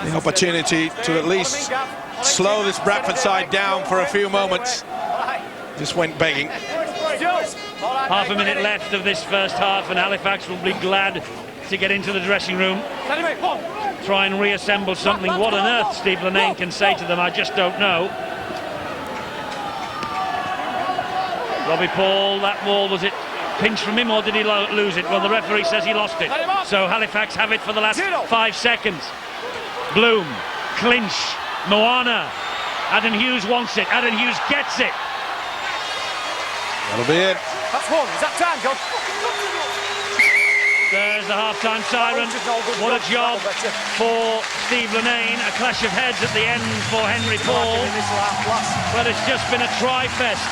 the opportunity to at least slow this Bradford side down for a few moments just went begging. Half a minute left of this first half, and Halifax will be glad to get into the dressing room, try and reassemble something. What on earth Steve Linnane can say to them, I just don't know. Robbie Paul, that ball, was it pinched from him or did he lose it? Well, the referee says he lost it. So Halifax have it for the last 5 seconds. Bloom, Clinch, Moana. Adam Hughes wants it. Adam Hughes gets it. That'll be it. That's one. Is that time, John? There's the half-time siren. What a job for Steve Linnane. A clash of heads at the end for Henry Paul. Well, it's just been a try-fest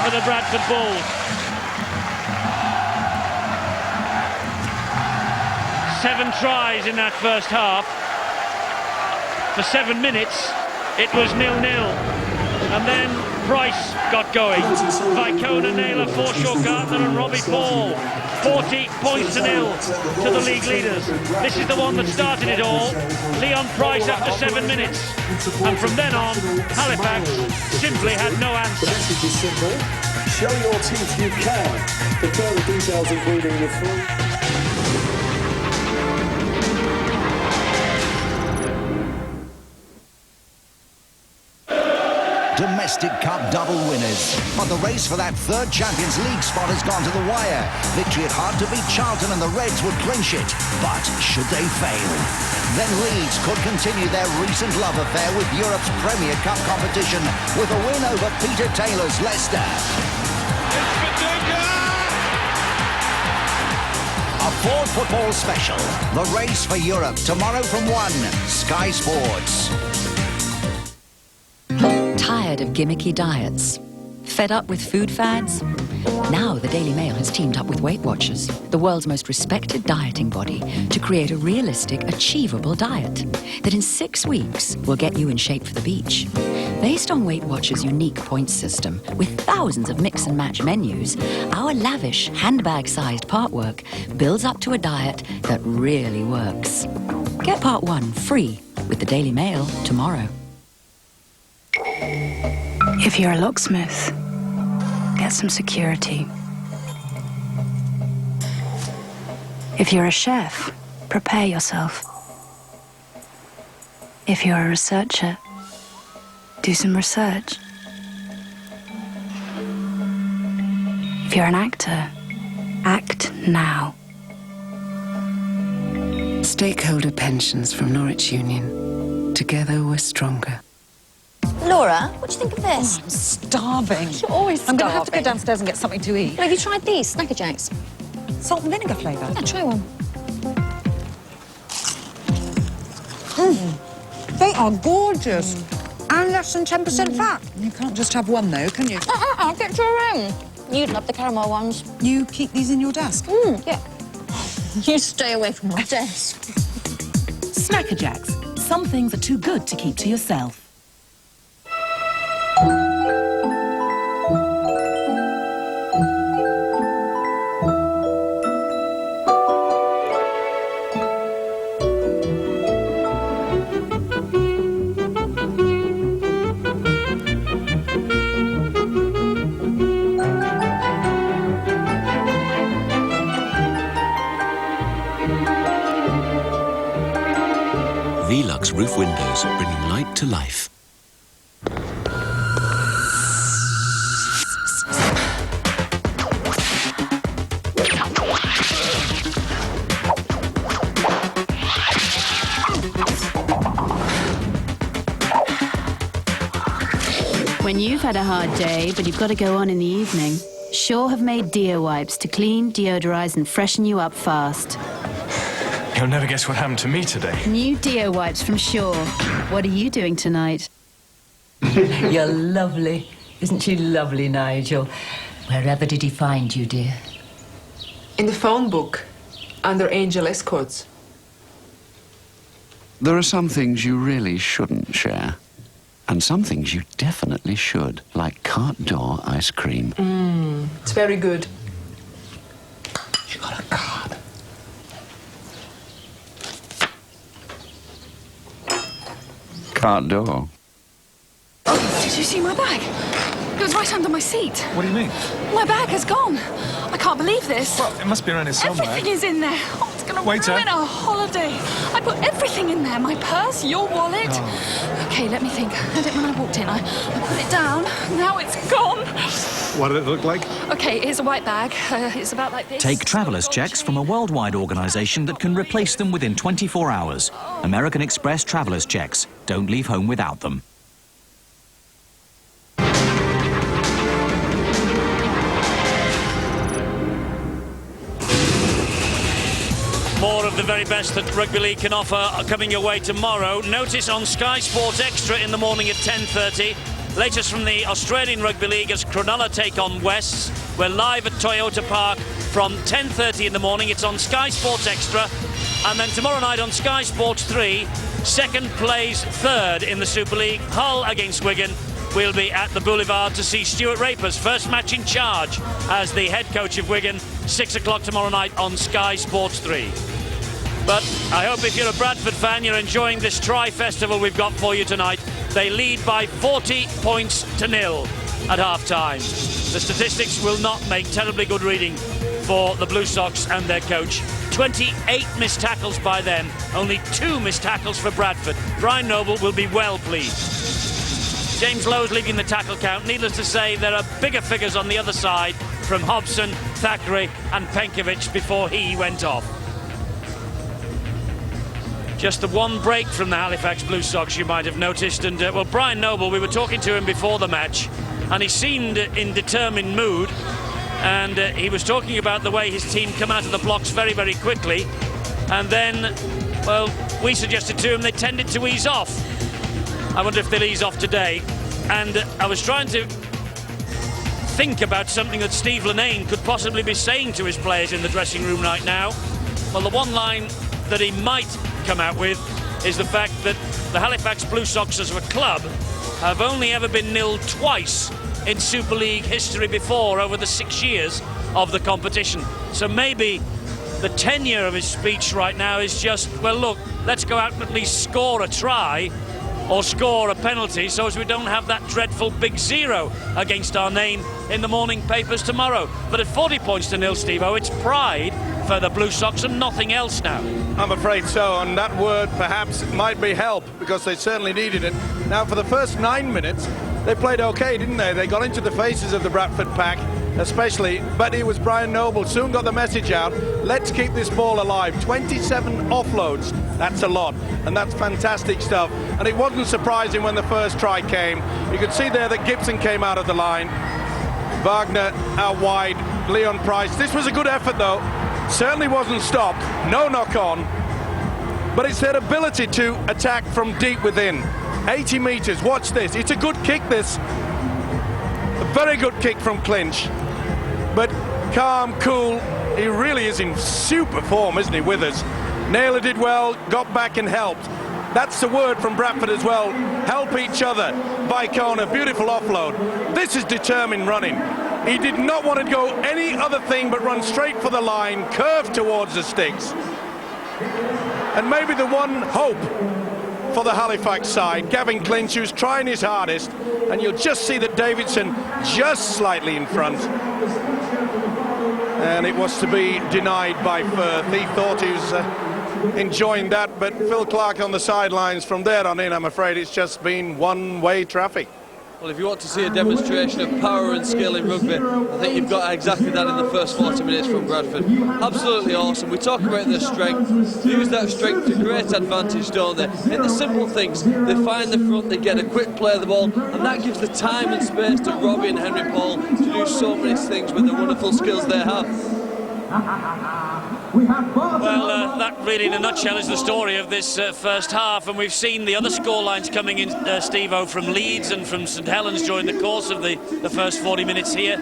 for the Bradford Bulls. 7 tries in that first half. For 7 minutes, it was 0-0. And then Price got going. Vicona, Naylor, Forshaw, Gardner and Robbie Paul. 40 points to 0 to the league leaders. This is the one that started it all. Leon Price after 7 minutes. And from then on, Halifax simply had no answer. The message is simple. Show your teeth you can. For further details including the 3... Domestic Cup double winners. But the race for that third Champions League spot has gone to the wire. Victory at hard-to-beat Charlton and the Reds would clinch it. But should they fail, then Leeds could continue their recent love affair with Europe's Premier Cup competition with a win over Peter Taylor's Leicester. A Ford Football Special. The race for Europe tomorrow from 1. Sky Sports. Tired of gimmicky diets? Fed up with food fads? Now the Daily Mail has teamed up with Weight Watchers, the world's most respected dieting body, to create a realistic, achievable diet that in 6 weeks will get you in shape for the beach. Based on Weight Watchers' unique points system, with thousands of mix and match menus, our lavish, handbag-sized part work builds up to a diet that really works. Get part 1 free with the Daily Mail tomorrow. If you're a locksmith, get some security. If you're a chef, prepare yourself. If you're a researcher, do some research. If you're an actor, act now. Stakeholder pensions from Norwich Union. Together we're stronger. Laura, what do you think of this? Oh, I'm starving. You're always starving. I'm going to have to go downstairs and get something to eat. Well, have you tried these, Snacker Jacks? Salt and vinegar flavour? Yeah, try one. They are gorgeous. And less than 10% fat. You can't just have one, though, can you? Get your own. You'd love the caramel ones. You keep these in your desk? Yeah. You stay away from my desk. Snacker Jacks. Some things are too good to keep to yourself. Velux roof windows, bringing light to life. When you've had a hard day, but you've got to go on in the evening, Shaw have made Deo Wipes to clean, deodorize and freshen you up fast. You'll never guess what happened to me today. New Deo Wipes from Shaw. What are you doing tonight? You're lovely. Isn't she lovely, Nigel? Wherever did he find you, dear? In the phone book, under Angel Escorts. There are some things you really shouldn't share. And some things you definitely should, like cart door ice cream. It's very good. You got a card. Cart door. Oh, did you see my bag? It was right under my seat. What do you mean? My bag has gone. I can't believe this. Well, it must be around here somewhere. Everything is in there. Oh, it's going to Waiter. ruin our holiday. I put everything in there. My purse, your wallet. Oh. Okay, let me think. I had it when I walked in. I put it down. Now it's gone. What did it look like? Okay, here's a white bag. It's about like this. Take traveller's checks from a worldwide organisation that can replace them within 24 hours. American Express Traveller's Checks. Don't leave home without them. the very best that Rugby League can offer are coming your way tomorrow. Notice on Sky Sports Extra in the morning at 10:30. Latest from the Australian Rugby League as Cronulla take on Wests. We're live at Toyota Park from 10:30 in the morning. It's on Sky Sports Extra. And then tomorrow night on Sky Sports 3, second plays third in the Super League, Hull against Wigan. We'll be at the Boulevard to see Stuart Raper's first match in charge as the head coach of Wigan, 6 o'clock tomorrow night on Sky Sports 3. But I hope if you're a Bradford fan, you're enjoying this Tri-Festival we've got for you tonight. They lead by 40 points to 0 at half-time. The statistics will not make terribly good reading for the Blue Sox and their coach. 28 missed tackles by them, only 2 missed tackles for Bradford. Brian Noble will be well pleased. James Lowe's leading the tackle count. Needless to say, there are bigger figures on the other side from Hobson, Thackeray and Penkovic before he went off. Just the one break from the Halifax Blue Sox, you might have noticed. And, well, Brian Noble, we were talking to him before the match, and he seemed in determined mood. And he was talking about the way his team come out of the blocks very, very quickly. And then, well, we suggested to him they tended to ease off. I wonder if they'll ease off today. And I was trying to think about something that Steve Linnane could possibly be saying to his players in the dressing room right now. Well, the one line that he might come out with is the fact that the Halifax Blue Sox as a club have only ever been nilled twice in Super League history before over the 6 years of the competition. So maybe the tenure of his speech right now is just, well, look, let's go out and at least score a try or score a penalty so as we don't have that dreadful big 0 against our name in the morning papers tomorrow. But at 40 points to 0, Steve-O, it's pride for the Blue Sox and nothing else now. I'm afraid so, and that word perhaps might be help, because they certainly needed it. Now, for the first 9 minutes, they played okay, didn't they? They got into the faces of the Bradford pack, especially, but it was Brian Noble, soon got the message out, let's keep this ball alive. 27 offloads, that's a lot, and that's fantastic stuff. And it wasn't surprising when the first try came. You could see there that Gibson came out of the line, Wagner out wide, Leon Price. This was a good effort though, certainly wasn't stopped, no knock on, but it's their ability to attack from deep within. 80 metres, watch this, it's a good kick this. A very good kick from Clinch, but calm, cool, he really is in super form, isn't he, Withers? Naylor did well, got back and helped. That's the word from Bradford as well, help each other. Baikona, beautiful offload. This is determined running. He did not want to go any other thing but run straight for the line, curve towards the sticks. And maybe the one hope for the Halifax side, Gavin Clinch, who's trying his hardest, and you'll just see that Davidson just slightly in front. And it was to be denied by Firth. He thought he was enjoying that, but Phil Clark on the sidelines from there on in, I'm afraid it's just been one-way traffic. Well, if you want to see a demonstration of power and skill in rugby, I think you've got exactly that in the first 40 minutes from Bradford. Absolutely awesome. We talk about their strength. They use that strength to great advantage, don't they? In the simple things, they find the front, they get a quick play of the ball, and that gives the time and space to Robbie and Henry Paul to do so many things with the wonderful skills they have. Well, that really in a nutshell is the story of this first half, and we've seen the other scorelines coming in, Steve-O, from Leeds and from St Helens during the course of the first 40 minutes here.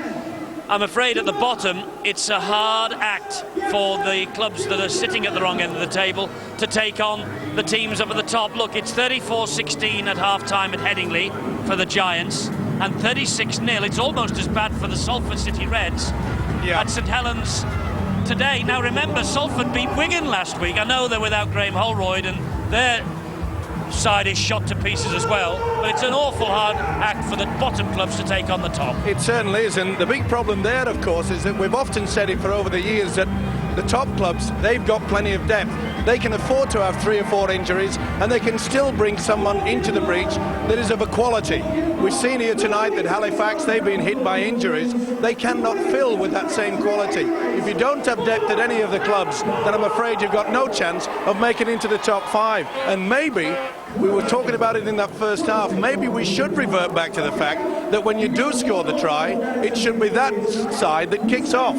I'm afraid at the bottom it's a hard act for the clubs that are sitting at the wrong end of the table to take on the teams up at the top. Look, it's 34-16 at half-time at Headingley for the Giants and 36-0. It's almost as bad for the Salford City Reds at St Helens today. Now remember, Salford beat Wigan last week. I know they're without Graham Holroyd and their side is shot to pieces as well, but it's an awful hard act for the bottom clubs to take on the top. It certainly is, and the big problem there, of course, is that we've often said it for over the years that the top clubs, they've got plenty of depth. They can afford to have 3 or 4 injuries, and they can still bring someone into the breach that is of a quality. We've seen here tonight that Halifax, they've been hit by injuries. They cannot fill with that same quality. If you don't have depth at any of the clubs, then I'm afraid you've got no chance of making into the top 5. And maybe, we were talking about it in that first half, maybe we should revert back to the fact that when you do score the try, it should be that side that kicks off.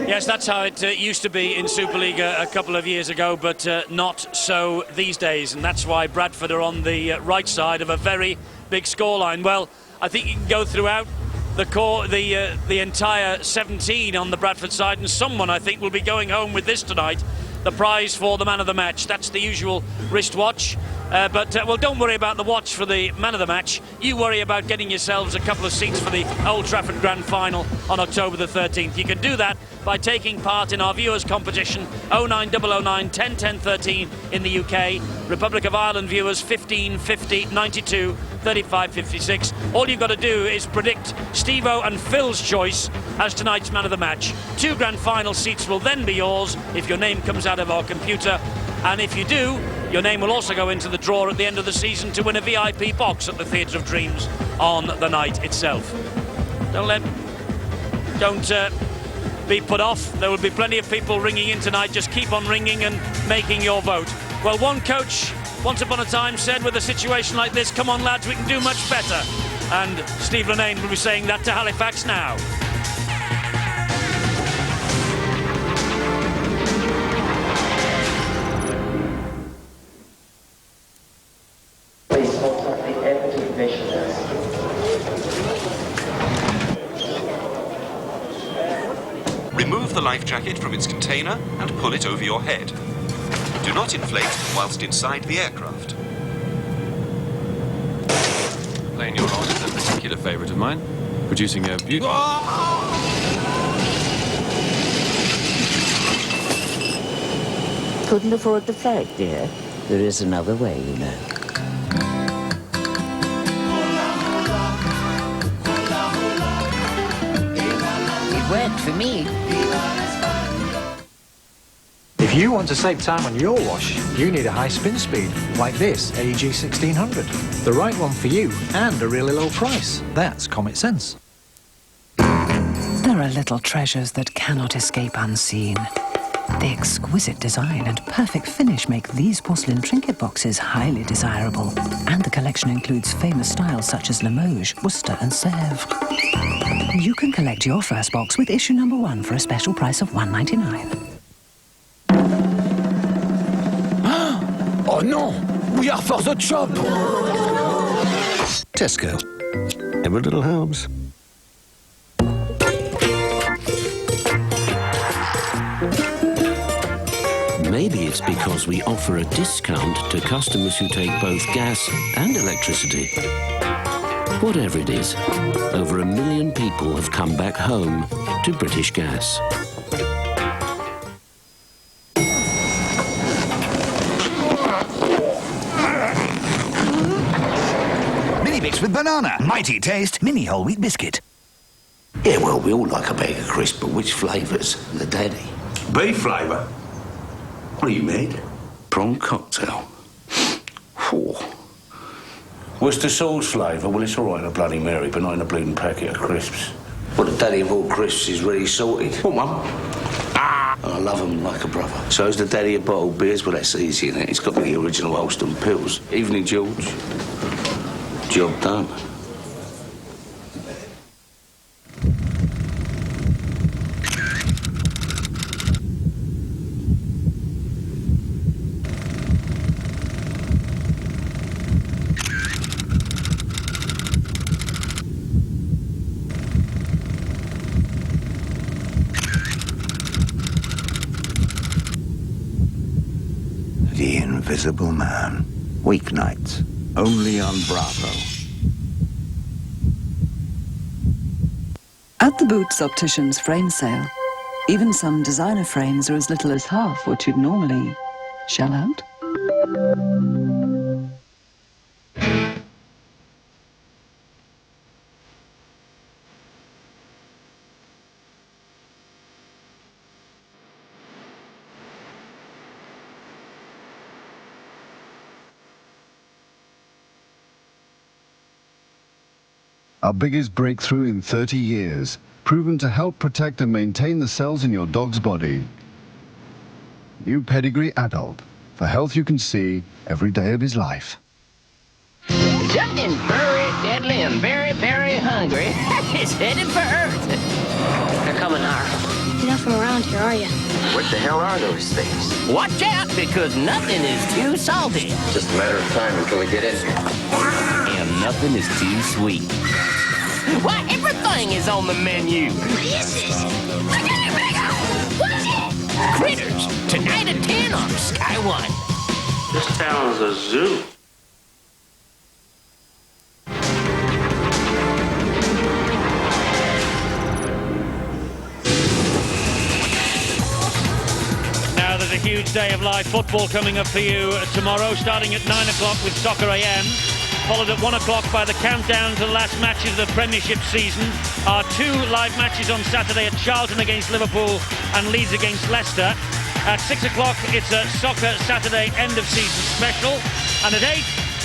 Yes, that's how it used to be in Super League a couple of years ago, but not so these days, and that's why Bradford are on the right side of a very big scoreline. Well, I think you can go throughout the entire 17 on the Bradford side, and someone, I think, will be going home with this tonight, the prize for the man of the match. That's the usual wristwatch. Well, don't worry about the watch for the man of the match. You worry about getting yourselves a couple of seats for the Old Trafford Grand Final on October the 13th. You can do that by taking part in our viewers competition 09009 10 10 13 in the UK, Republic of Ireland viewers 15 50 92 35 56. All you've got to do is predict Steve-O and Phil's choice as tonight's man of the match. 2 grand final seats will then be yours if your name comes out of our computer, and if you do, your name will also go into the draw at the end of the season to win a VIP box at the Theatre of Dreams on the night itself. Don't be put off. There will be plenty of people ringing in tonight. Just keep on ringing and making your vote. Well, one coach once upon a time said, with a situation like this, come on lads, we can do much better. And Steve Linnane will be saying that to Halifax now. Remove the life jacket from its container and pull it over your head. Do not inflate whilst inside the aircraft. Playing your role is a particular favourite of mine, producing a beautiful... Couldn't afford the flag, dear. There is another way, you know. It worked for me. If you want to save time on your wash, you need a high spin speed, like this AEG 1600. The right one for you, and a really low price. That's Comet Sense. There are little treasures that cannot escape unseen. The exquisite design and perfect finish make these porcelain trinket boxes highly desirable. And the collection includes famous styles such as Limoges, Worcester and Sèvres. You can collect your first box with issue number 1 for a special price of $1.99. Oh no! We are for the job! Tesco. Every little helps. Maybe it's because we offer a discount to customers who take both gas and electricity. Whatever it is, over 1 million people have come back home to British Gas. Mix with banana. Mighty taste. Mini whole wheat biscuit. Yeah, well, we all like a bag of crisps, but which flavours? The daddy. Beef flavour? What do you mean? Prawn cocktail. What's the sauce flavour? Well, it's all right in a Bloody Mary, but not in a bleeding packet of crisps. Well, the daddy of all crisps is really salted. What, Mum? Ah! I love them like a brother. So is the daddy of bottled beers? Well, that's easy, innit? It's got to be the original Alston Pills. Evening, George. Job done. The Invisible Man. Weeknights. Only on Bravo. At the Boots Opticians frame sale, even some designer frames are as little as half what you'd normally shell out. Our biggest breakthrough in 30 years, proven to help protect and maintain the cells in your dog's body. New Pedigree Adult, for health you can see every day of his life. Something very deadly and very hungry is headed for Earth. They're coming, Har. Enough from around around here, are you? What the hell are those things? Watch out, because nothing is too salty. Just a matter of time until we get in here. And nothing is too sweet. Why, everything is on the menu. What is this? Look at it, bigger! What is it? Critters, tonight at 10 on Sky One. This town is a zoo. Now there's a huge day of live football coming up for you tomorrow, starting at 9 o'clock with Soccer AM, followed at 1 o'clock by the countdown to the last matches of the Premiership season. Our 2 live matches on Saturday at Charlton against Liverpool and Leeds against Leicester. At 6 o'clock, it's a Soccer Saturday end-of-season special. And at 8,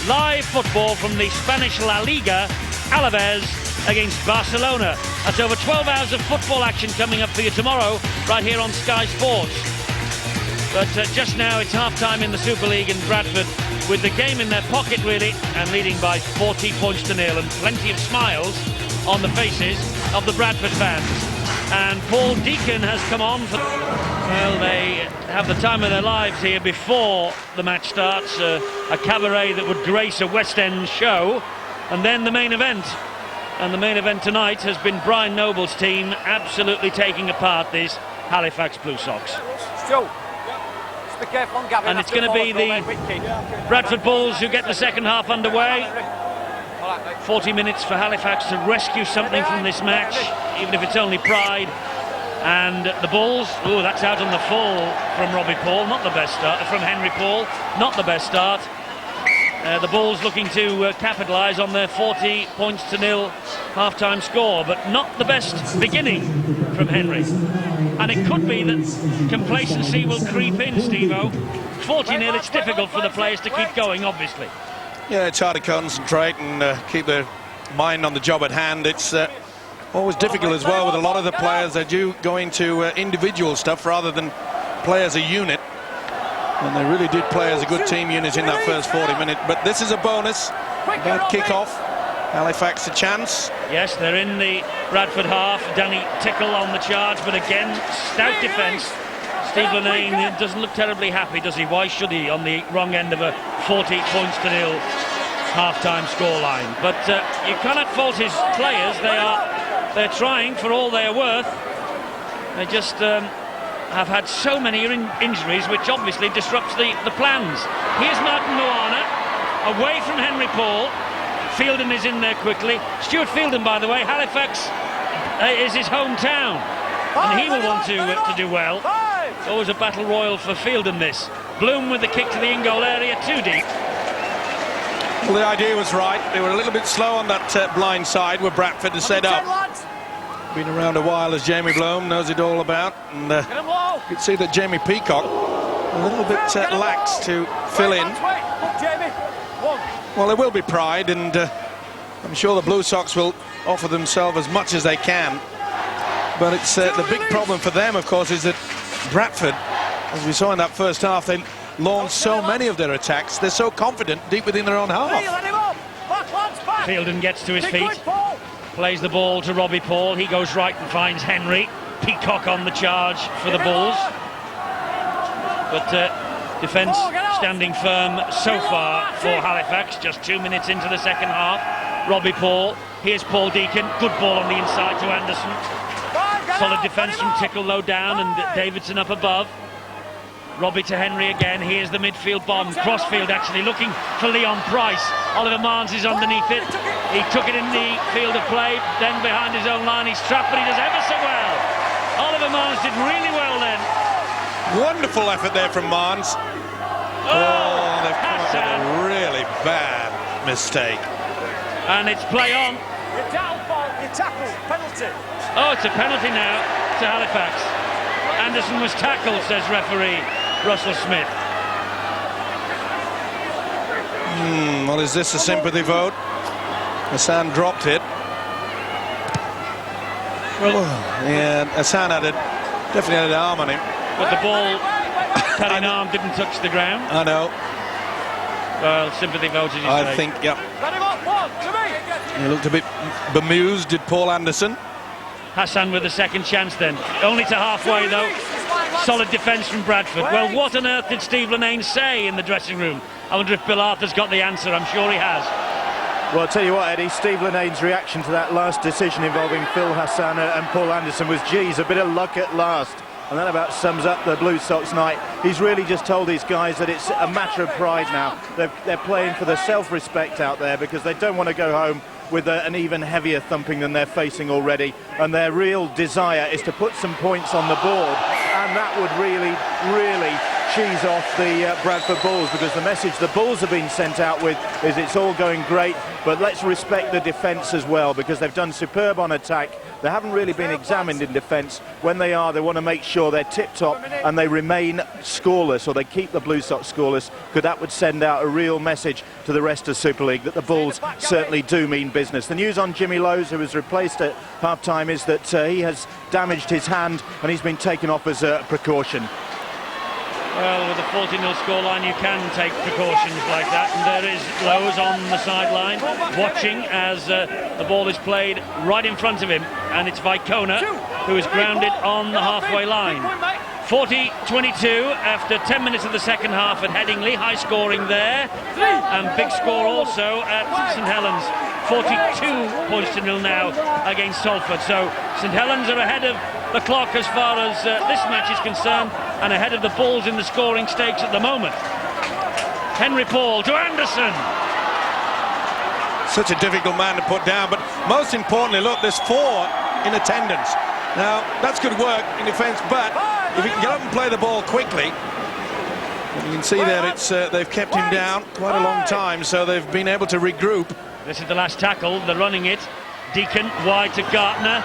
live football from the Spanish La Liga, Alaves against Barcelona. That's over 12 hours of football action coming up for you tomorrow, right here on Sky Sports. But just now, it's half-time in the Super League in Bradford, with the game in their pocket, really, and leading by 40 points to nil, and plenty of smiles on the faces of the Bradford fans. And Paul Deacon has come on for... Well, they have the time of their lives here before the match starts, a cabaret that would grace a West End show, and then the main event. And the main event tonight has been Brian Noble's team absolutely taking apart these Halifax Blue Sox. Still. Be careful on Gavin. And it's going to be the Bradford Bulls who get the second half underway. 40 minutes for Halifax to rescue something from this match, even if it's only pride. And the Bulls, oh, that's out on the full from Robbie Paul, not the best start, from Henry Paul, not the best start. The Bulls looking to capitalise on their 40 points to nil half-time score, but not the best beginning from Henry. And it could be that complacency will creep in, Steve-O. 40-0, it's difficult for the players to keep going, obviously. Yeah, it's hard to concentrate and keep their mind on the job at hand. It's always difficult as well with a lot of the players. They do go into individual stuff rather than play as a unit. And they really did play as a good team unit in that first 40 minutes. But this is a bonus. Bad kick-off. Halifax a chance. Yes, they're in the Bradford half. Danny Tickle on the charge, but again, stout defence. Steve Linnane doesn't look terribly happy, does he? Why should he, on the wrong end of a 40 points to nil half-time scoreline? But you cannot fault his players. They're trying for all they're worth. They just have had so many injuries, which obviously disrupts the plans. Here's Martin Moana, away from Henry Paul. Fielden is in there quickly. Stuart Fielden, by the way, Halifax is his hometown, and he will want to do well. It's always a battle royal for Fielden, this. Bloom with the kick to the in-goal area, too deep. Well, the idea was right. They were a little bit slow on that blind side where Bradford has set up. Been around a while, as Jamie Bloom knows it all about. And you can see that Jamie Peacock a little bit lax to fill in. Well, there will be pride, and I'm sure the Blue Sox will offer themselves as much as they can. But it's the big problem for them, of course, is that Bradford, as we saw in that first half, they launched so many of their attacks. They're so confident deep within their own half. Fielden gets to his feet, plays the ball to Robbie Paul. He goes right and finds Henry. Peacock on the charge for the Bulls. But defence standing firm so far for Halifax. Just 2 minutes into the second half. Robbie Paul. Here's Paul Deacon. Good ball on the inside to Anderson. Solid defence from Tickle low down and Davidson up above. Robbie to Henry again. Here's the midfield bomb. Crossfield actually looking for Leon Price. Oliver Marnes is underneath it. He took it in the field of play. Then behind his own line he's trapped, but he does ever so well. Oliver Marnes did really well then. Wonderful effort there from Marnes. Oh, they've come up with a really bad mistake. And it's play on. You tackle, penalty. Oh, it's a penalty now to Halifax. Anderson was tackled, says referee Russell Smith. Well, is this a sympathy vote? Hassan dropped it. Well, yeah, Hassan definitely had an arm on him. But the ball, carrying arm, didn't touch the ground. I know. Well, sympathy vote, as you say. I think, yeah. He looked a bit bemused, did Paul Anderson. Hassan with the second chance then. Only to halfway though. Solid defence from Bradford. Well, what on earth did Steve Linnane say in the dressing room? I wonder if Bill Arthur's got the answer. I'm sure he has. Well, I'll tell you what, Eddie, Steve Linnane's reaction to that last decision involving Phil Hassan and Paul Anderson was, geez, a bit of luck at last. And that about sums up the Blue Sox night. He's really just told these guys that it's a matter of pride now. They're playing for the self-respect out there because they don't want to go home with an even heavier thumping than they're facing already. And their real desire is to put some points on the board. And that would really, really cheese off the Bradford Bulls, because the message the Bulls have been sent out with is it's all going great, but let's respect the defence as well, because they've done superb on attack. They haven't really been examined in defence. When they are, they want to make sure they're tip-top and they remain scoreless, or they keep the Blue Sox scoreless, because that would send out a real message to the rest of Super League that the Bulls certainly do mean business. The news on Jimmy Lowes, who was replaced at half-time, is that he has damaged his hand and he's been taken off as a precaution. Well, with a 40-0 scoreline, you can take precautions like that. And there is Lowes on the sideline, watching as the ball is played right in front of him. And it's Vicona who is grounded on the halfway line. 40-22 after 10 minutes of the second half at Headingley. High scoring there. And big score also at St Helens. 42 points to nil now against Salford. So St Helens are ahead of the clock as far as this match is concerned, and ahead of the Bulls in the scoring stakes at the moment. Henry Paul to Anderson. Such a difficult man to put down, but most importantly, look, there's 4 in attendance. Now, that's good work in defence, but if he can get up and play the ball quickly, you can see that it's they've kept him down quite a long time, so they've been able to regroup. This is the last tackle, they're running it. Deacon wide to Gartner.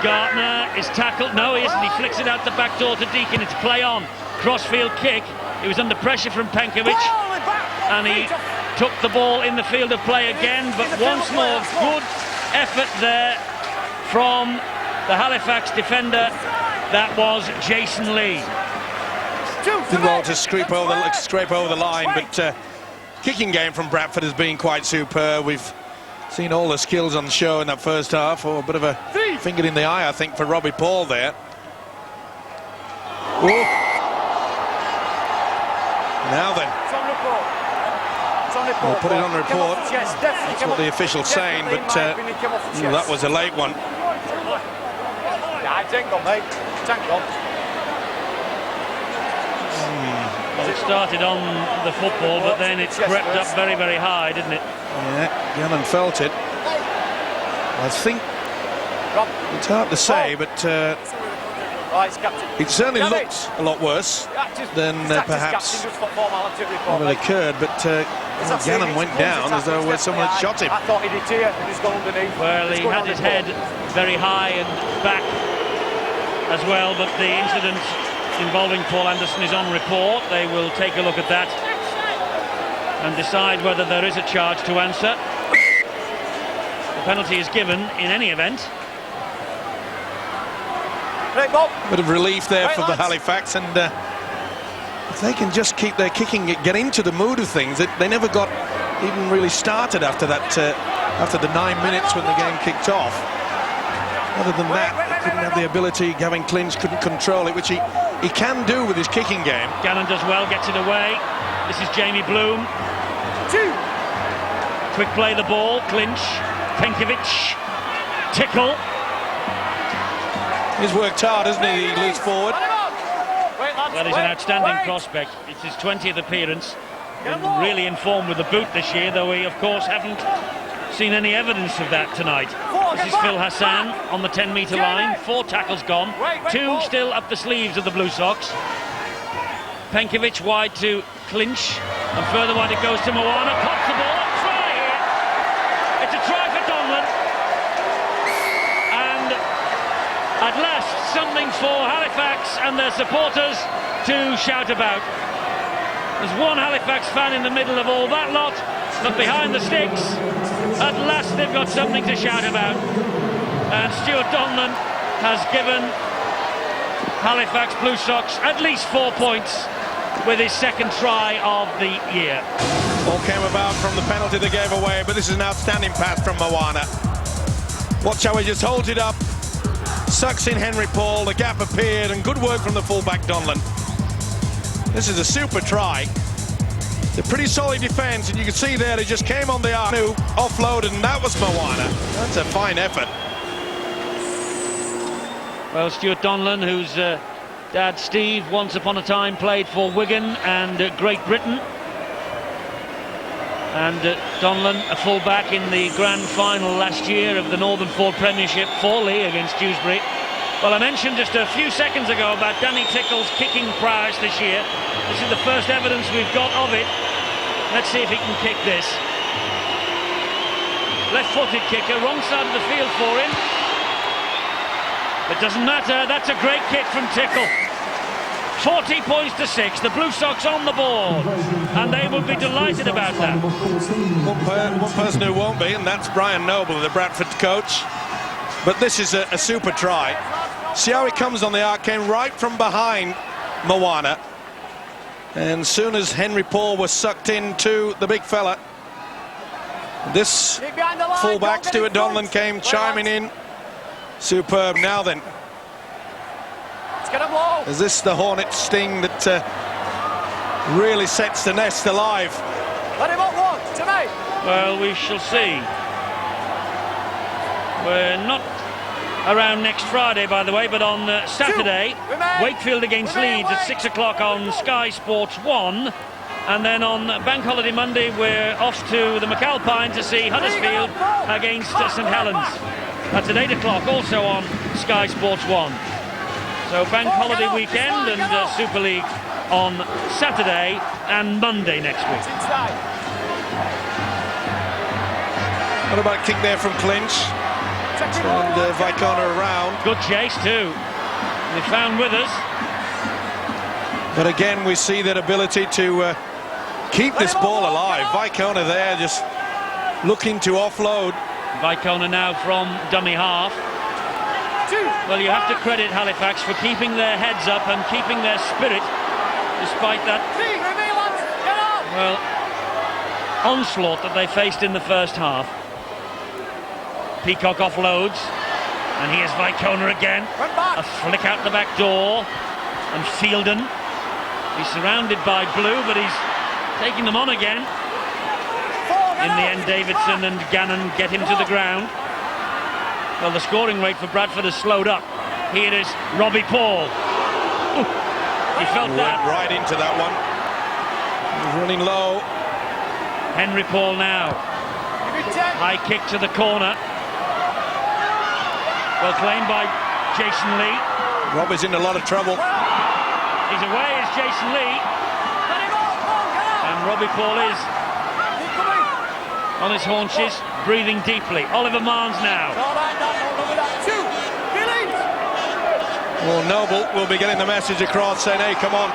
Gartner is tackled. No, he isn't. He flicks it out the back door to Deacon. It's play on. Crossfield kick. He was under pressure from Penkovic, and he took the ball in the field of play again. But once more, good effort there from the Halifax defender. That was Jason Lee. Did well to scrape over the line, but kicking game from Bradford has been quite superb. We've seen all the skills on the show in that first half, or a bit of a finger in the eye, I think, for Robbie Paul there. Ooh. Now then. It's on report. It's on report. We'll put it on report. That's what the official's saying, but that was a late one. Nah, it's ain't gone, mate. It's ain't gone. Well, it started on the football, but then it crept up very, very high, didn't it? Yeah, Gannon felt it. I think it's hard to say, but it certainly looks a lot worse than perhaps what had occurred. But Gannon went down as though someone had shot him. I thought he did here, and he's gone underneath. Well, he had his head very high and back as well, but the incident involving Paul Anderson is on report. They will take a look at that and decide whether there is a charge to answer. The penalty is given in any event. Bit of relief there for the Halifax, and if they can just keep their kicking, get into the mood of things. They never got even really started after that, after the 9 minutes when the game kicked off. Other than that, they couldn't have the ability. Gavin Clinch couldn't control it, which he can do with his kicking game. Gannon does well, gets it away. This is Jamie Bloom. Quick play the ball, Clinch, Penkovic, Tickle. He's worked hard, hasn't he? He leads forward. Well, he's an outstanding prospect. It's his 20th appearance. Been really informed with the boot this year, though we, of course, haven't seen any evidence of that tonight. This is Phil Hassan on the 10-metre line. 4 tackles gone. 2 still up the sleeves of the Blue Sox. Penkovic wide to Clinch, and further wide it goes to Moana. Pops the ball. Try here. It's a try for Donlan. And at last, something for Halifax and their supporters to shout about. There's one Halifax fan in the middle of all that lot, but behind the sticks, at last they've got something to shout about. And Stuart Donlan has given Halifax Blue Sox at least 4 points with his second try of the year. All came about from the penalty they gave away, but this is an outstanding pass from Moana. Watch how he just holds it up, sucks in Henry Paul, the gap appeared, and good work from the fullback Donlan. This is a super try. It's a pretty solid defence, and you can see there they just came on the arm, offloaded, and that was Moana. That's a fine effort. Well, Stuart Donlan, whose dad Steve once upon a time played for Wigan and Great Britain. And Donlan, a fullback in the grand final last year of the Northern Ford Premiership, 4-Lee against Dewsbury. Well, I mentioned just a few seconds ago about Danny Tickle's kicking prowess this year. This is the first evidence we've got of it. Let's see if he can kick this. Left-footed kicker, wrong side of the field for him. It doesn't matter, that's a great kick from Tickle. 40 points to 6, the Blue Sox on the board, and they will be delighted about that. One person who won't be, and that's Brian Noble, the Bradford coach. But this is a super try. See how he comes on the arc, came right from behind Moana. And soon as Henry Paul was sucked into the big fella, this fullback, Stuart Donlan, came chiming in. Superb. Now then, is this the hornet sting that really sets the nest alive? Let him up one, tonight. Well, we shall see. We're not around next Friday, by the way, but on Saturday, Wakefield against Leeds at 6 o'clock on Sky Sports 1. And then on Bank Holiday Monday, we're off to the McAlpine to see Huddersfield against St Helens. That's at 8 o'clock, also on Sky Sports 1. So Bank Holiday weekend and Super League on Saturday and Monday next week. What about a kick there from Clinch? And Vicona around. Good chase too. They found Withers. But again, we see that ability to keep this ball alive. Vicona there just looking to offload. Vicona now from dummy half. Well, you have to credit Halifax for keeping their heads up and keeping their spirit despite that onslaught that they faced in the first half. Peacock offloads, and here's Vicona again. A flick out the back door, and Fielden. He's surrounded by Blue, but he's taking them on again. In the end, Davidson and Gannon get him to the ground. Well, the scoring rate for Bradford has slowed up. Here is Robbie Paul. Ooh, he felt that. Right into that one. He's running low. Henry Paul now. High kick to the corner. Well claimed by Jason Lee. Robbie's in a lot of trouble. He's away as Jason Lee. And Robbie Paul is on his haunches, breathing deeply. Oliver Marnes now. Well, Noble will be getting the message across saying, hey, come on.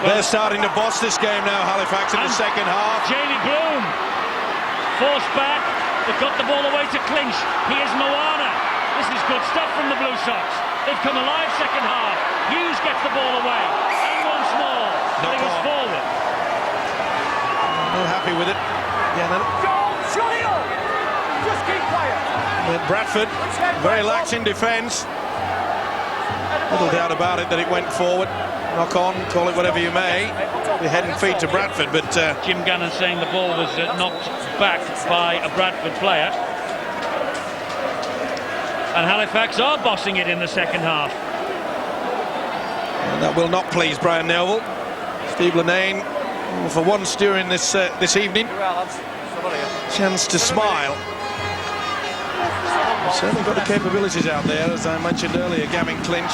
They're starting to boss this game now, Halifax, in the second half. Jamie Bloom forced back. They've got the ball away to Clinch. Here's Moana. This is good stuff from the Blue Sox. They've come alive second half. Hughes gets the ball away. And once more, it was forward. Not happy with it. Just keep quiet. Bradford, very lax in defence. Little doubt about it that it went forward. Knock on, call it whatever you may. You're heading feet to Bradford, but Jim Gannon saying the ball was knocked back by a Bradford player. And Halifax are bossing it in the second half. And that will not please Brian Neville. Steve Linnane, for once during this evening, chance to smile. He's certainly got the capabilities out there, as I mentioned earlier. Gavin Clinch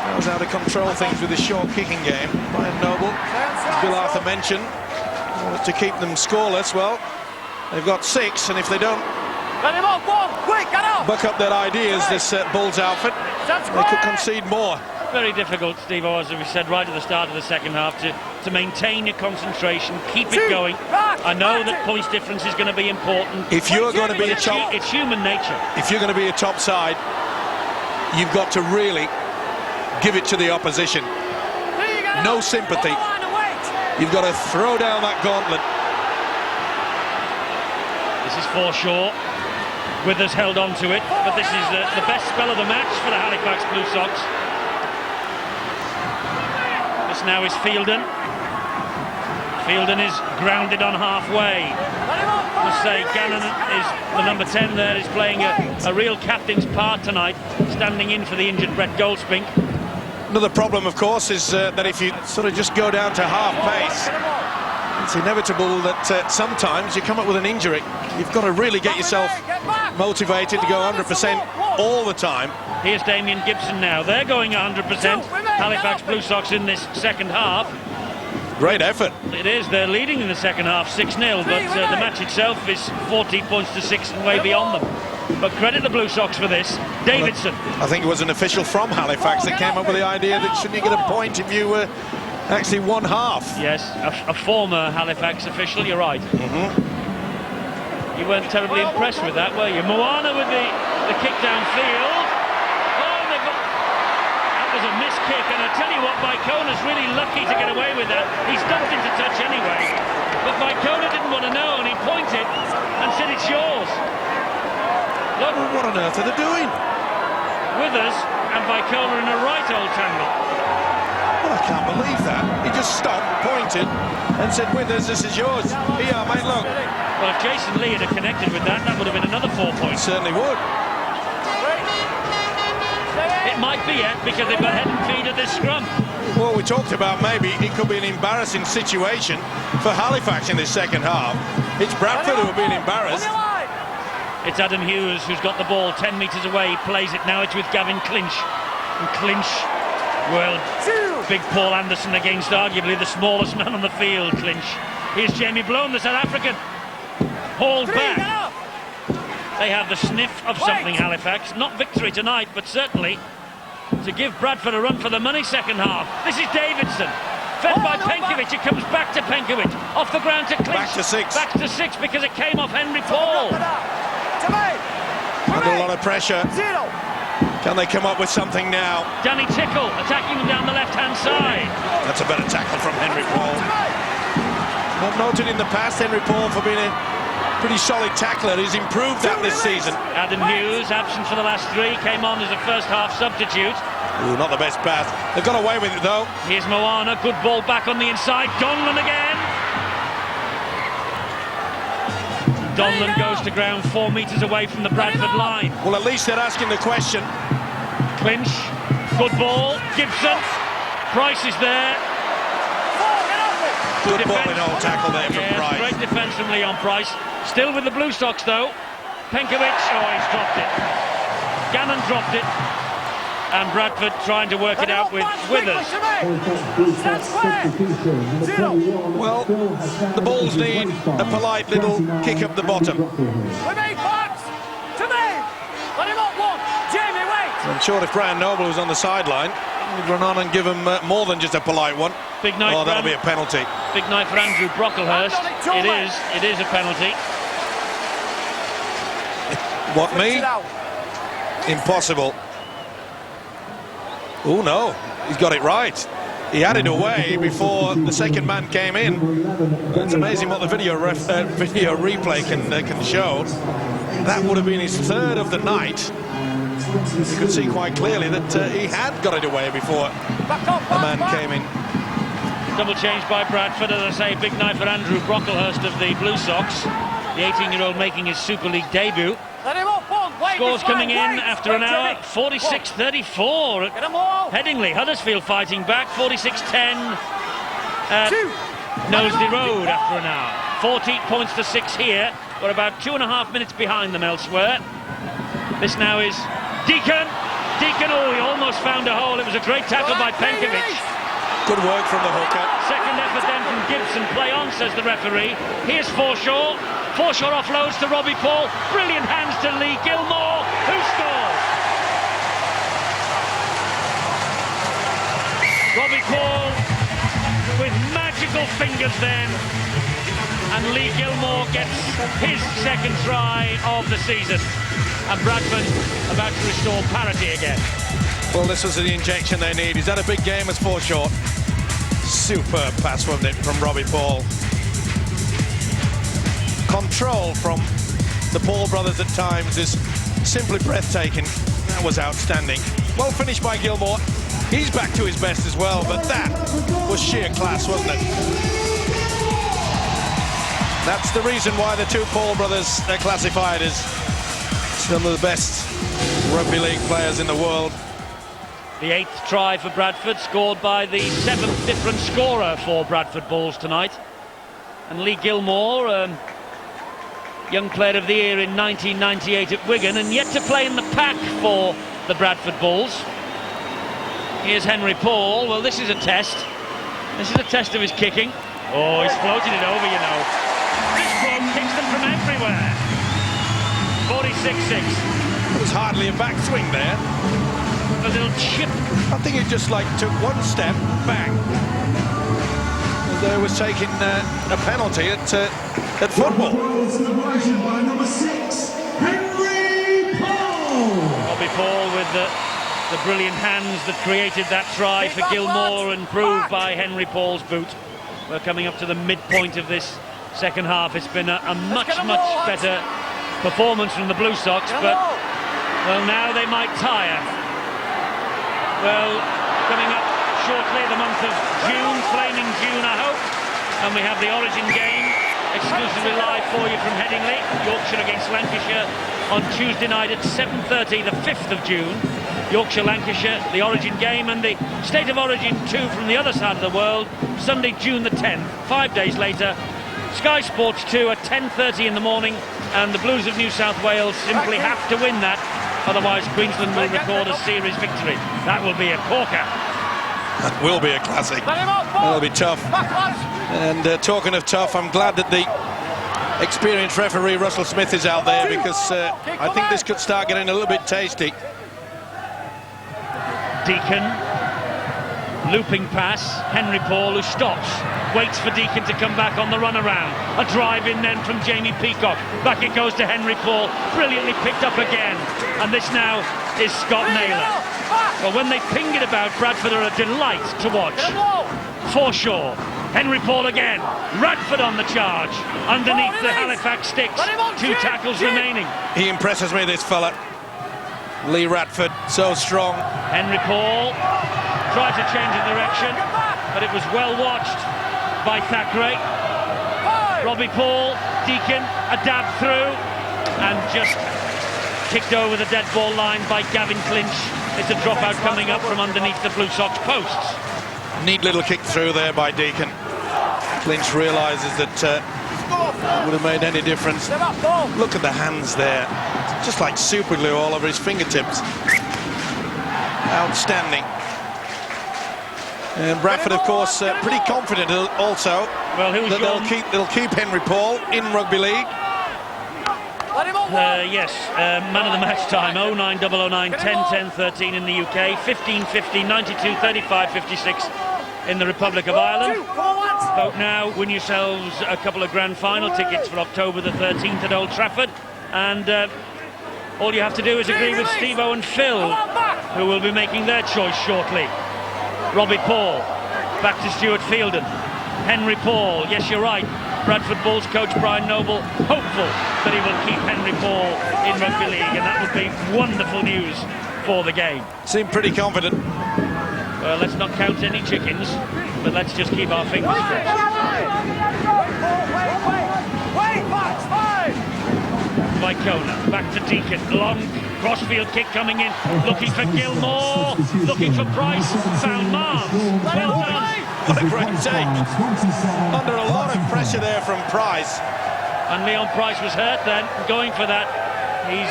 knows how to control things with his short kicking game. Brian Noble, as Bill Arthur mentioned, to keep them scoreless. Well, they've got 6, and if they don't buck up their ideas, this Bulls outfit, they could concede more. Very difficult, Steve, as we said right at the start of the second half, to maintain your concentration, keep it going. I know that points difference is going to be important. If you're going to be a top, it's human nature. If you're going to be a top side, you've got to really give it to the opposition. No sympathy. You've got to throw down that gauntlet. This is Forshaw. Withers held on to it, but this is the best spell of the match for the Halifax Blue Sox. This now is Fielden. Fielden is grounded on halfway. I must say, Gannon is the number 10 there, is playing a real captain's part tonight, standing in for the injured Brett Goldspink. Another problem, of course, is that if you sort of just go down to half pace, it's inevitable that sometimes you come up with an injury. You've got to really get yourself motivated to go 100% all the time. Here's Damien Gibson now. They're going 100%. Halifax Blue Sox in this second half. Great effort. It is. They're leading in the second half 6-0, but the match itself is 14 points to 6 and way beyond them. But credit the Blue Sox for this. Davidson. I think it was an official from Halifax that came up with the idea that shouldn't you get a point if you actually won half. Yes, a former Halifax official, you're right. You weren't terribly impressed with that, were you? Moana with the kick downfield. That was a missed kick, and I tell you what, Vicona's really lucky to get away with that. He's dumped into touch anyway, but Vicona didn't want to know, and he pointed and said, "It's yours." Look, what on earth are they doing? Withers and Vicona in a right old tangle. Well, I can't believe that. He just stopped, pointed, and said, "Withers, this is yours. Here, mate, look." Well, if Jason Lee had connected with that, that would have been another 4 points. Certainly would. It might be yet, because they've got head and feet at this scrum. Well, we talked about maybe it could be an embarrassing situation for Halifax in this second half. It's Bradford who have been embarrassed. It's Adam Hughes who's got the ball 10 metres away. He plays it now. It's with Gavin Clinch. And Clinch, well, big Paul Anderson against arguably the smallest man on the field, Clinch. Here's Jamie Blown, the South African. Hauled back. They have the sniff of something, Halifax. Not victory tonight, but certainly to give Bradford a run for the money second half. This is Davidson. Fed by Penkovic. It comes back to Penkovic. Off the ground to Clinch. Back to 6. Back to 6 because it came off Henry Paul. Under a lot of pressure. Can they come up with something now? Danny Tickle attacking them down the left-hand side. That's a better tackle from Henry Paul. I've noted in the past Henry Paul for being a pretty solid tackler. He's improved that this season. Adam Hughes, absent for the last 3, came on as a first-half substitute. Ooh, not the best pass. They've got away with it, though. Here's Moana, good ball back on the inside. Donlan again. Donlan goes to ground 4 metres away from the Bradford line. Well, at least they're asking the question. Clinch, good ball. Gibson, Price is there. Good ball in old tackle there from Price. Great defence from Leon Price. Still with the Blue Sox, though. Penkovic, he's dropped it. Gannon dropped it. And Bradford trying to work it out with Withers. Well, the Bulls need a polite little kick up the bottom. I'm sure if Brian Noble was on the sideline, he'd run on and give him more than just a polite one. Big night. Oh, that'll be a penalty. Big night for Andrew Brocklehurst. It is a penalty. What, me? Impossible. Oh no, he's got it right. He had it away before the second man came in. It's amazing what the video replay can show. That would have been his 3rd of the night. You could see quite clearly that he had got it away before the man came in. Double change by Bradford, as I say, big night for Andrew Brocklehurst of the Blue Sox. The 18-year-old making his Super League debut. Scores coming in after an hour, 46-34 at Headingley. Huddersfield fighting back, 46-10 at Knowsley Road after an hour. 14 points to 6 here. We're about 2.5 minutes behind them elsewhere. This now is Deacon. Deacon, he almost found a hole. It was a great tackle by Penkovic. Good work from the hooker. Second effort then from Gibson. Play on, says the referee. Here's Forshaw. Forshaw offloads to Robbie Paul. Brilliant hands to Lee Gilmore, who scores. Robbie Paul with magical fingers then. And Lee Gilmore gets his second try of the season. And Bradford about to restore parity again. Well, this was the injection they need. He's had a big game as Forshaw. Superb pass from Robbie Paul. Control from the Paul brothers at times is simply breathtaking. That was outstanding. Well finished by Gilmore. He's back to his best as well, but that was sheer class, wasn't it? That's the reason why the two Paul brothers are classified as some of the best rugby league players in the world. The 8th try for Bradford, scored by the 7th different scorer for Bradford Bulls tonight. And Lee Gilmore, Young Player of the Year in 1998 at Wigan, and yet to play in the pack for the Bradford Bulls. Here's Henry Paul. Well, this is a test. This is a test of his kicking. Oh, he's floated it over, you know. This bloke kicks them from everywhere. 46-6. It was hardly a backswing there. A little chip. I think he just like took one step, bang. There was taking a penalty at football. By number 6, Henry Paul. Robbie Paul with the brilliant hands that created that try for Gilmore, and proved by Henry Paul's boot. We're coming up to the midpoint of this second half. It's been a much better performance from the Blue Sox, but well, now they might tire. Well, coming up shortly, the month of June, flaming June, I hope, and we have the Origin game exclusively live for you from Headingley. Yorkshire against Lancashire on Tuesday night at 7:30, the 5th of June. Yorkshire, Lancashire, the Origin game, and the State of Origin 2 from the other side of the world, Sunday, June the 10th, 5 days later. Sky Sports 2 at 10:30 in the morning, and the Blues of New South Wales simply have to win that, otherwise Queensland will record a series victory. That will be a corker. That will be a classic. That'll be tough. And talking of tough, I'm glad that the experienced referee Russell Smith is out there, because I think this could start getting a little bit tasty. Deacon, looping pass, Henry Paul, who stops, waits for Deacon to come back on the run around. A drive in then from Jamie Peacock. Back it goes to Henry Paul, brilliantly picked up again. And this now is Scott Naylor. Well, when they ping it about, Bradford are a delight to watch. Forshaw, Henry Paul again, Radford on the charge, underneath the Halifax sticks, 2 tackles remaining. He impresses me, this fella. Lee Radford, so strong. Henry Paul tried to change the direction, but it was well watched by Thackeray. Robbie Paul, Deacon, a dab through, and just kicked over the dead ball line by Gavin Clinch. It's a dropout coming up from underneath the Blue Sox posts. Neat little kick through there by Deacon. Clinch realises that it would have made any difference. Look at the hands there. Just like super glue all over his fingertips. Outstanding. And Bradford, of course, pretty confident also that they'll keep Henry Paul in rugby league. Yes, man of the match time, 09009 10-10-13 in the UK, 15-50, 92, 35, 56 in the Republic of Ireland. Vote now, win yourselves a couple of grand final tickets for October the 13th at Old Trafford, and all you have to do is agree with Steve-O and Phil, who will be making their choice shortly. Robbie Paul, back to Stuart Fielden. Henry Paul, yes, you're right. Bradford Bulls coach Brian Noble hopeful that he will keep Henry Paul in rugby league, and that would be wonderful news for the game. Seemed pretty confident. Well, let's not count any chickens, but let's just keep our fingers crossed. Vicona, back to Deacon, long crossfield kick coming in, looking for Gilmore, looking for Price, found Mars, well done. What a great take. Under a lot of pressure there from Price. And Leon Price was hurt then, going for that. He's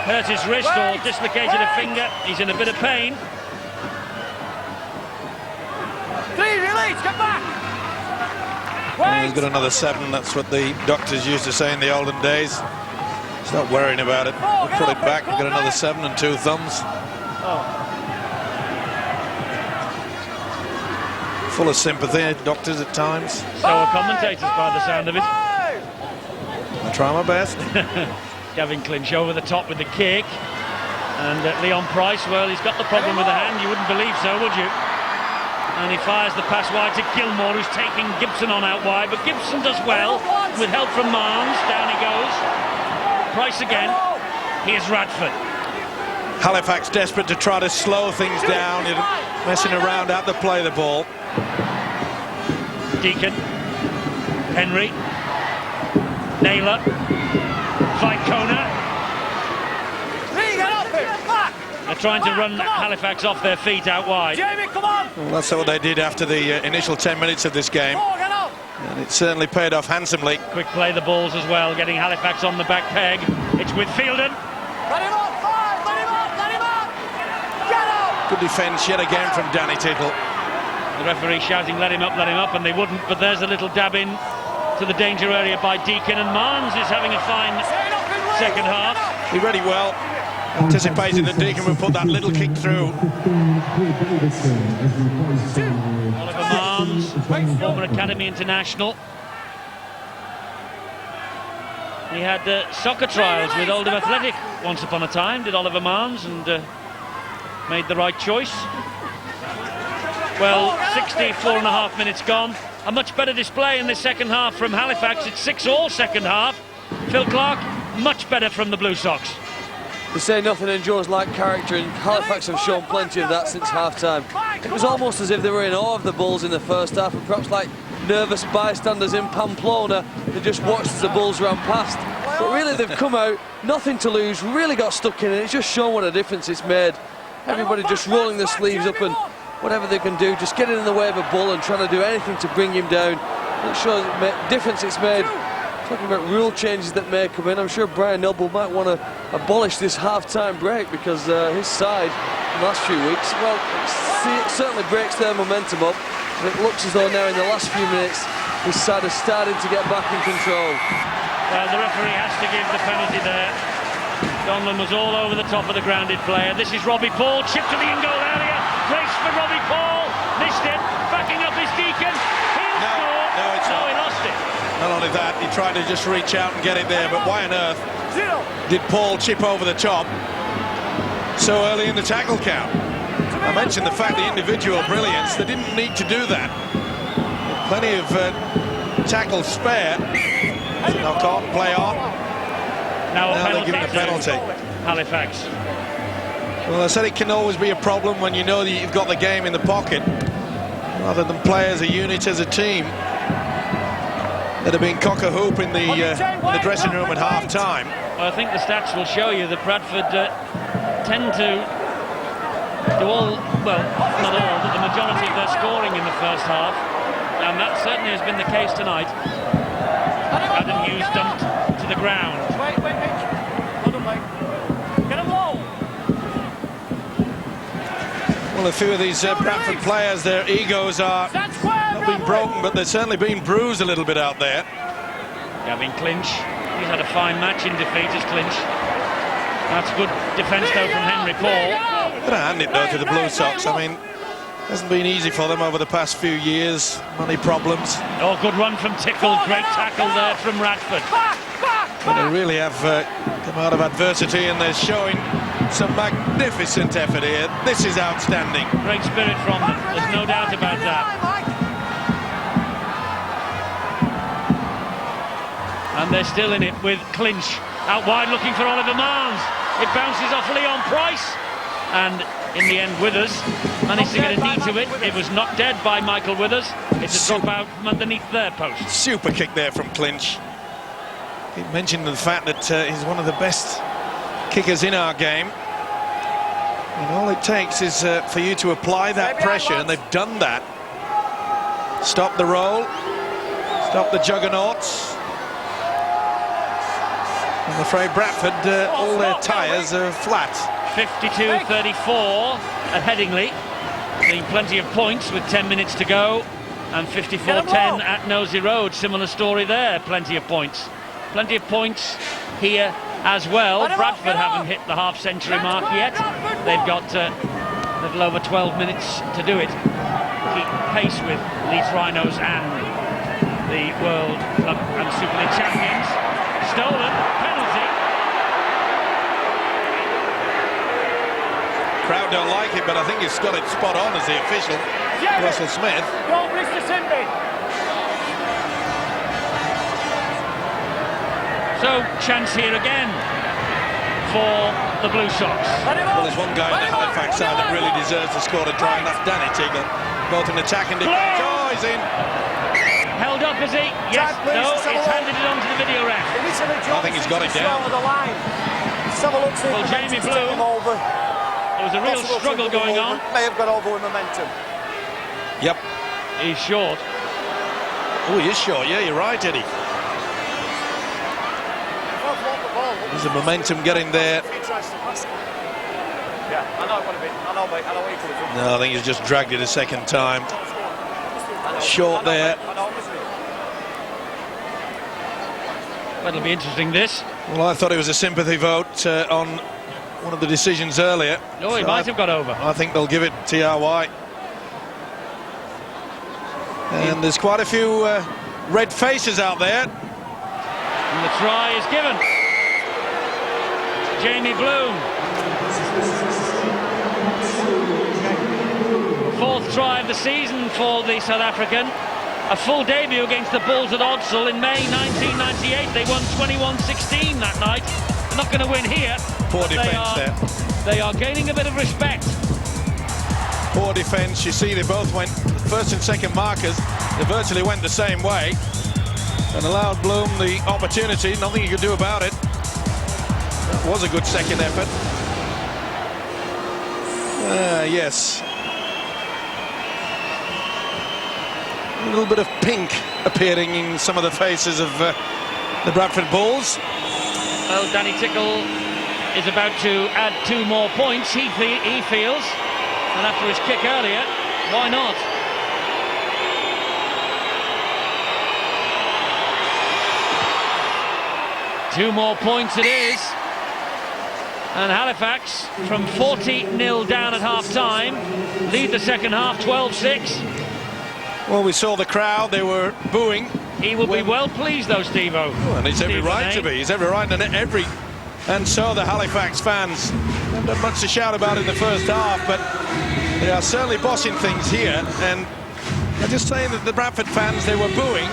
hurt his wrist or dislocated a finger. He's in a bit of pain. Release, come back. He's got another 7, that's what the doctors used to say in the olden days. He's not worrying about it. We'll put it back, we've got another 7 and 2 thumbs. Full of sympathy, doctors at times. So are commentators by the sound of it. I try my best. Gavin Clinch over the top with the kick. And Leon Price, well, he's got the problem with the hand. You wouldn't believe so, would you? And he fires the pass wide to Gilmore, who's taking Gibson on out wide. But Gibson does well with help from Marnes. Down he goes. Price again. Here's Radford. Halifax desperate to try to slow things down, messing around at the play the ball. Deacon, Henry, Naylor, Vicona. They're trying to run Halifax off their feet out wide. Jamie, come on! Well, that's what they did after the initial 10 minutes of this game. And it certainly paid off handsomely. Quick play the balls as well, getting Halifax on the back peg. It's with Fielden. Let him up, five! Let him up! Let him up! Get up! Good defence yet again from Danny Tickle. The referee shouting, let him up, and they wouldn't. But there's a little dab in to the danger area by Deacon, and Marnes is having a fine second half. He read it well, anticipating that Deacon would put that little kick through. Oliver Marnes, former Academy international. He had soccer trials with Oldham Athletic once upon a time, did Oliver Marnes, and made the right choice. Well, 64.5 minutes gone. A much better display in the second half from Halifax. It's 6-all second half. Phil Clark, much better from the Blue Sox. They say nothing endures like character, and Halifax have shown plenty of that since half-time. It was almost as if they were in awe of the Bulls in the first half, and perhaps like nervous bystanders in Pamplona, they just watched as the Bulls ran past. But really, they've come out, nothing to lose, really got stuck in, and it's just shown what a difference it's made. Everybody just rolling their sleeves up, and whatever they can do, just getting in the way of a Bull and trying to do anything to bring him down. It shows the difference it's made. Talking about rule changes that may come in, I'm sure Brian Noble might want to abolish this half-time break, because his side in the last few weeks, well, it certainly breaks their momentum up, and it looks as though now in the last few minutes his side is starting to get back in control. Well, the referee has to give the penalty there. Donlan was all over the top of the grounded player. This is Robbie Paul, chip to the in-goal area, race for Robbie Paul, missed it, backing up his Deacon, he'll score. No, he lost it. Not only that, he tried to just reach out and get it there, but why on earth did Paul chip over the top so early in the tackle count? I mentioned the fact the individual brilliance, they didn't need to do that. Plenty of tackles spare. Knock on, play on. Now they're giving a penalty. Halifax. Well, I said it can always be a problem when you know that you've got the game in the pocket, rather than play as a unit, as a team. That have been cock-a-hoop in the dressing room at half-time. Well, I think the stats will show you that Bradford tend to do all, well, not all, but the majority of their scoring in the first half, and that certainly has been the case tonight. Adam Hughes dumped to the ground. Wait, hold on, mate. Get him low. Well, a few of these Bradford players, their egos are not being broken, but they're certainly being bruised a little bit out there. Gavin Clinch, he's had a fine match in defeat as Clinch. That's good defence though from Henry Paul. Gotta hand it though to the Blue Sox. I mean, it hasn't been easy for them over the past few years. Money problems. Oh, good run from Tickle. Great tackle there from Radford. But they really have come out of adversity, and they're showing some magnificent effort here. This is outstanding. Great spirit from them. There's no doubt about that. And they're still in it with Clinch out wide looking for Oliver Marnes. It bounces off Leon Price, and in the end Withers managed to get a knee to it. It was knocked dead by Michael Withers. It's a drop out from underneath their post. Super kick there from Clinch. He mentioned the fact that he's one of the best kickers in our game, and all it takes is for you to apply that pressure, and they've done that. Stop the roll, stop the juggernauts. I'm afraid Bradford, all their tyres are flat. 52-34 at Headingley, seeing plenty of points with 10 minutes to go, and 54-10 at Nosey Road. Similar story there, plenty of points. Plenty of points here as well. Bradford haven't hit the half-century mark yet. They've got a little over 12 minutes to do it. Keep pace with Leeds Rhinos and the World Club and Super League champions. Stolen, penalty. Crowd don't like it, but I think he's got it spot on as the official, Russell Smith. Go, Mr. Simby. So, chance here again for the Blue Sox. Well, there's one guy on the Halifax side that really deserves to score a try, and that's Danny Tickle. Both in attack and defence. Oh, he's in. Held up, is he? Yes. No, he's handed it on to the video ref. I think he's got it down. Well, Jamie Bloom, there was a real struggle going on. May have got over with momentum. Yep. He's short. Oh, he is short. Yeah, you're right, Eddie. There's a momentum getting there. Yeah, I know what it is. I know, mate. I know what he could have done. No, I think he's just dragged it a second time. Short there. Well, it'll be interesting, this. Well, I thought it was a sympathy vote on one of the decisions earlier. Oh, he might have got over. I think they'll give it TRY. And there's quite a few red faces out there. And the try is given. Jamie Bloom. Fourth try of the season for the South African. A full debut against the Bulls at Odsal in May 1998. They won 21-16 that night. They're not going to win here. Poor defence there. They are gaining a bit of respect. Poor defence. You see, they both went first and second markers. They virtually went the same way and allowed Bloom the opportunity. Nothing you could do about it. That was a good second effort. Yes. A little bit of pink appearing in some of the faces of the Bradford Bulls. Well, Danny Tickle is about to add 2 more points, he feels. And after his kick earlier, why not? Two more points it is. And Halifax, from 40-0 down at half-time, lead the second half 12-6. Well, we saw the crowd, they were booing. He will be well pleased, though, Steve-O. Oh, and he's every right to be. He's every right, and so the Halifax fans. Haven't done much to shout about in the first half, but they are certainly bossing things here. And I'm just saying that the Bradford fans, they were booing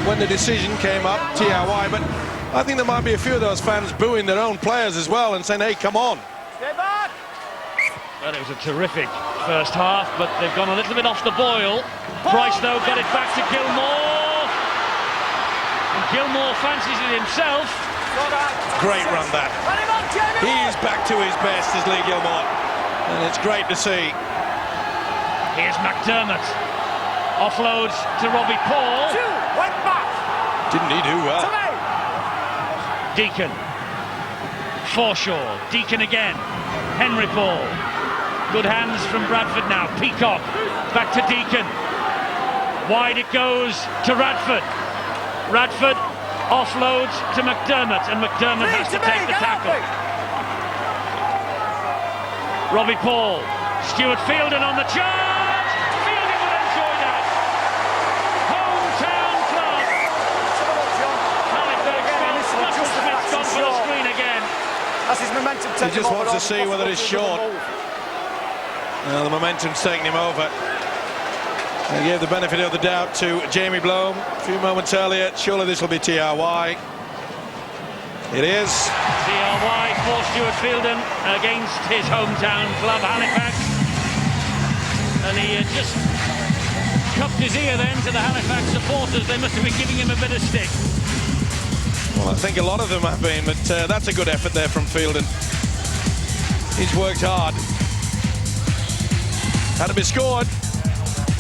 when the decision came up, TRY, but I think there might be a few of those fans booing their own players as well and saying, hey, come on. Stay back. Well, it was a terrific first half, but they've gone a little bit off the boil. Price, though, got it back to Gilmore. And Gilmore fancies it himself. Great run, that. He is back to his best, as Lee Gilmore. And it's great to see. Here's McDermott. Offloads to Robbie Paul. Went back. Didn't he do well? Deacon. Forshaw. Deacon again. Henry Paul. Good hands from Bradford now. Peacock. Back to Deacon. Wide it goes to Radford. Radford offloads to McDermott, and McDermott has to take the tackle. Robbie Paul. Stuart Fielden on the charge. Fielden will enjoy that. Hometown club. Halifax fans. Russell Smith's gone for the screen again. That's his momentum. He just wants to see whether it's short. The momentum's taking him over. They gave the benefit of the doubt to Jamie Bloom a few moments earlier. Surely this will be TRY. It is. TRY for Stuart Fielden against his hometown club, Halifax. And he just cupped his ear then to the Halifax supporters. They must have been giving him a bit of stick. Well, I think a lot of them have been, but that's a good effort there from Fielden. He's worked hard. Had to be scored.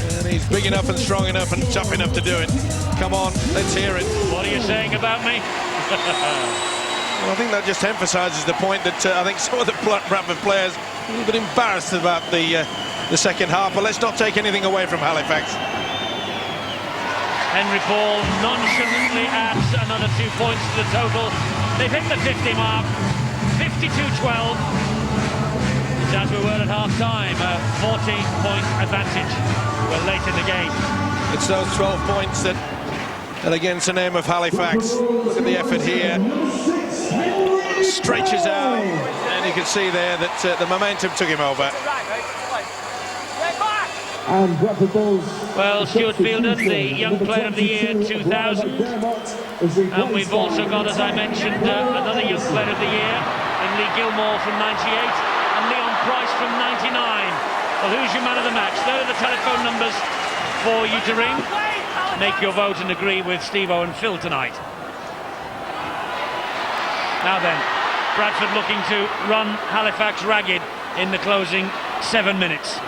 And he's big enough and strong enough and tough enough to do it. Come on, let's hear it. What are you saying about me? Well, I think that just emphasises the point that I think some of the Bradford players a little bit embarrassed about the second half, but let's not take anything away from Halifax. Henry Paul nonchalantly adds another 2 points to the total. They've hit the 50 mark, 52-12. As we were at half-time, a 14-point advantage. We're late in the game. It's those 12 points that against the name of Halifax. Look at the effort here. Stretches out, and you can see there that the momentum took him over. And Bradford Bulls. Well, Stuart Fielden, the Young Player of the Year 2000. And we've also got, as I mentioned, another Young Player of the Year in Lee Gilmore from 98 and Leon Price from 99. Well, who's your man of the match? There are the telephone numbers for you to ring. Make your vote and agree with Steve-O and Phil tonight. Now then, Bradford looking to run Halifax ragged in the closing 7 minutes.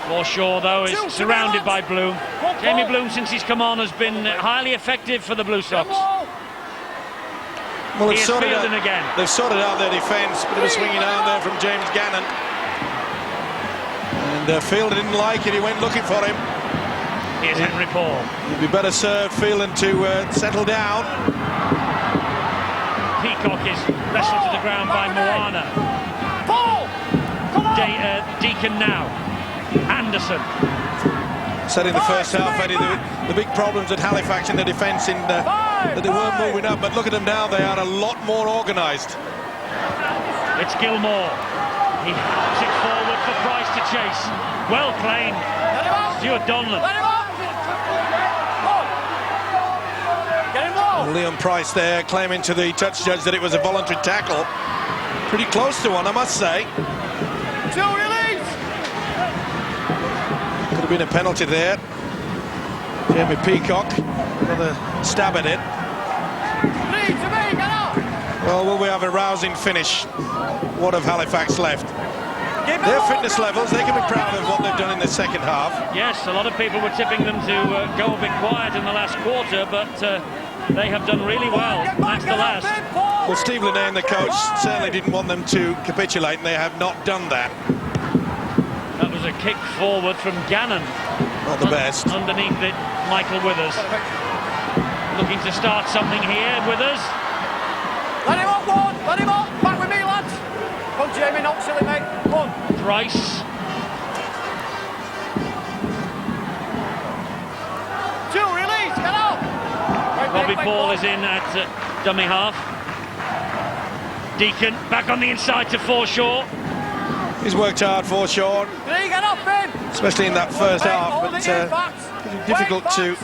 Forshaw, though, is surrounded by Bloom. Jamie Bloom, since he's come on, has been highly effective for the Blue Sox. Well, Here's Fielden again. They've sorted out their defence. Bit of a swinging arm there from James Gannon. And Fielden didn't like it. He went looking for him. Here's Henry Paul. He'd be better served, Fielden, to settle down. Peacock is wrestled to the ground by Moana. Deacon now. Anderson. Said in the first half, Eddie, the big problems at Halifax in the defence that they weren't moving up, but look at them now, they are a lot more organised. It's Gilmore. He puts it forward for Price to chase. Well claimed. Stuart Donlan. Leon Price there claiming to the touch judge that it was a voluntary tackle. Pretty close to one, I must say. Could have been a penalty there. Jamie Peacock, another stab at it. Well, will we have a rousing finish? What of Halifax left? Their fitness levels, they can be proud of what they've done in the second half. Yes, a lot of people were tipping them to go a bit quiet in the last quarter, but they have done really well. That's the last. Well, Steve Linnane, the coach, certainly didn't want them to capitulate, and they have not done that. That was a kick forward from Gannon. Not the best. Underneath it, Michael Withers. Looking to start something here, Withers. Let him up, Ward. Let him up. Back with me, lads. Come, Jamie, not silly, mate. Come on. Price. Release, get up. Robbie Paul is in at dummy half. Deacon back on the inside to Forshaw. He's worked hard for Sean, Get up, Ben. especially in that first half, but difficult to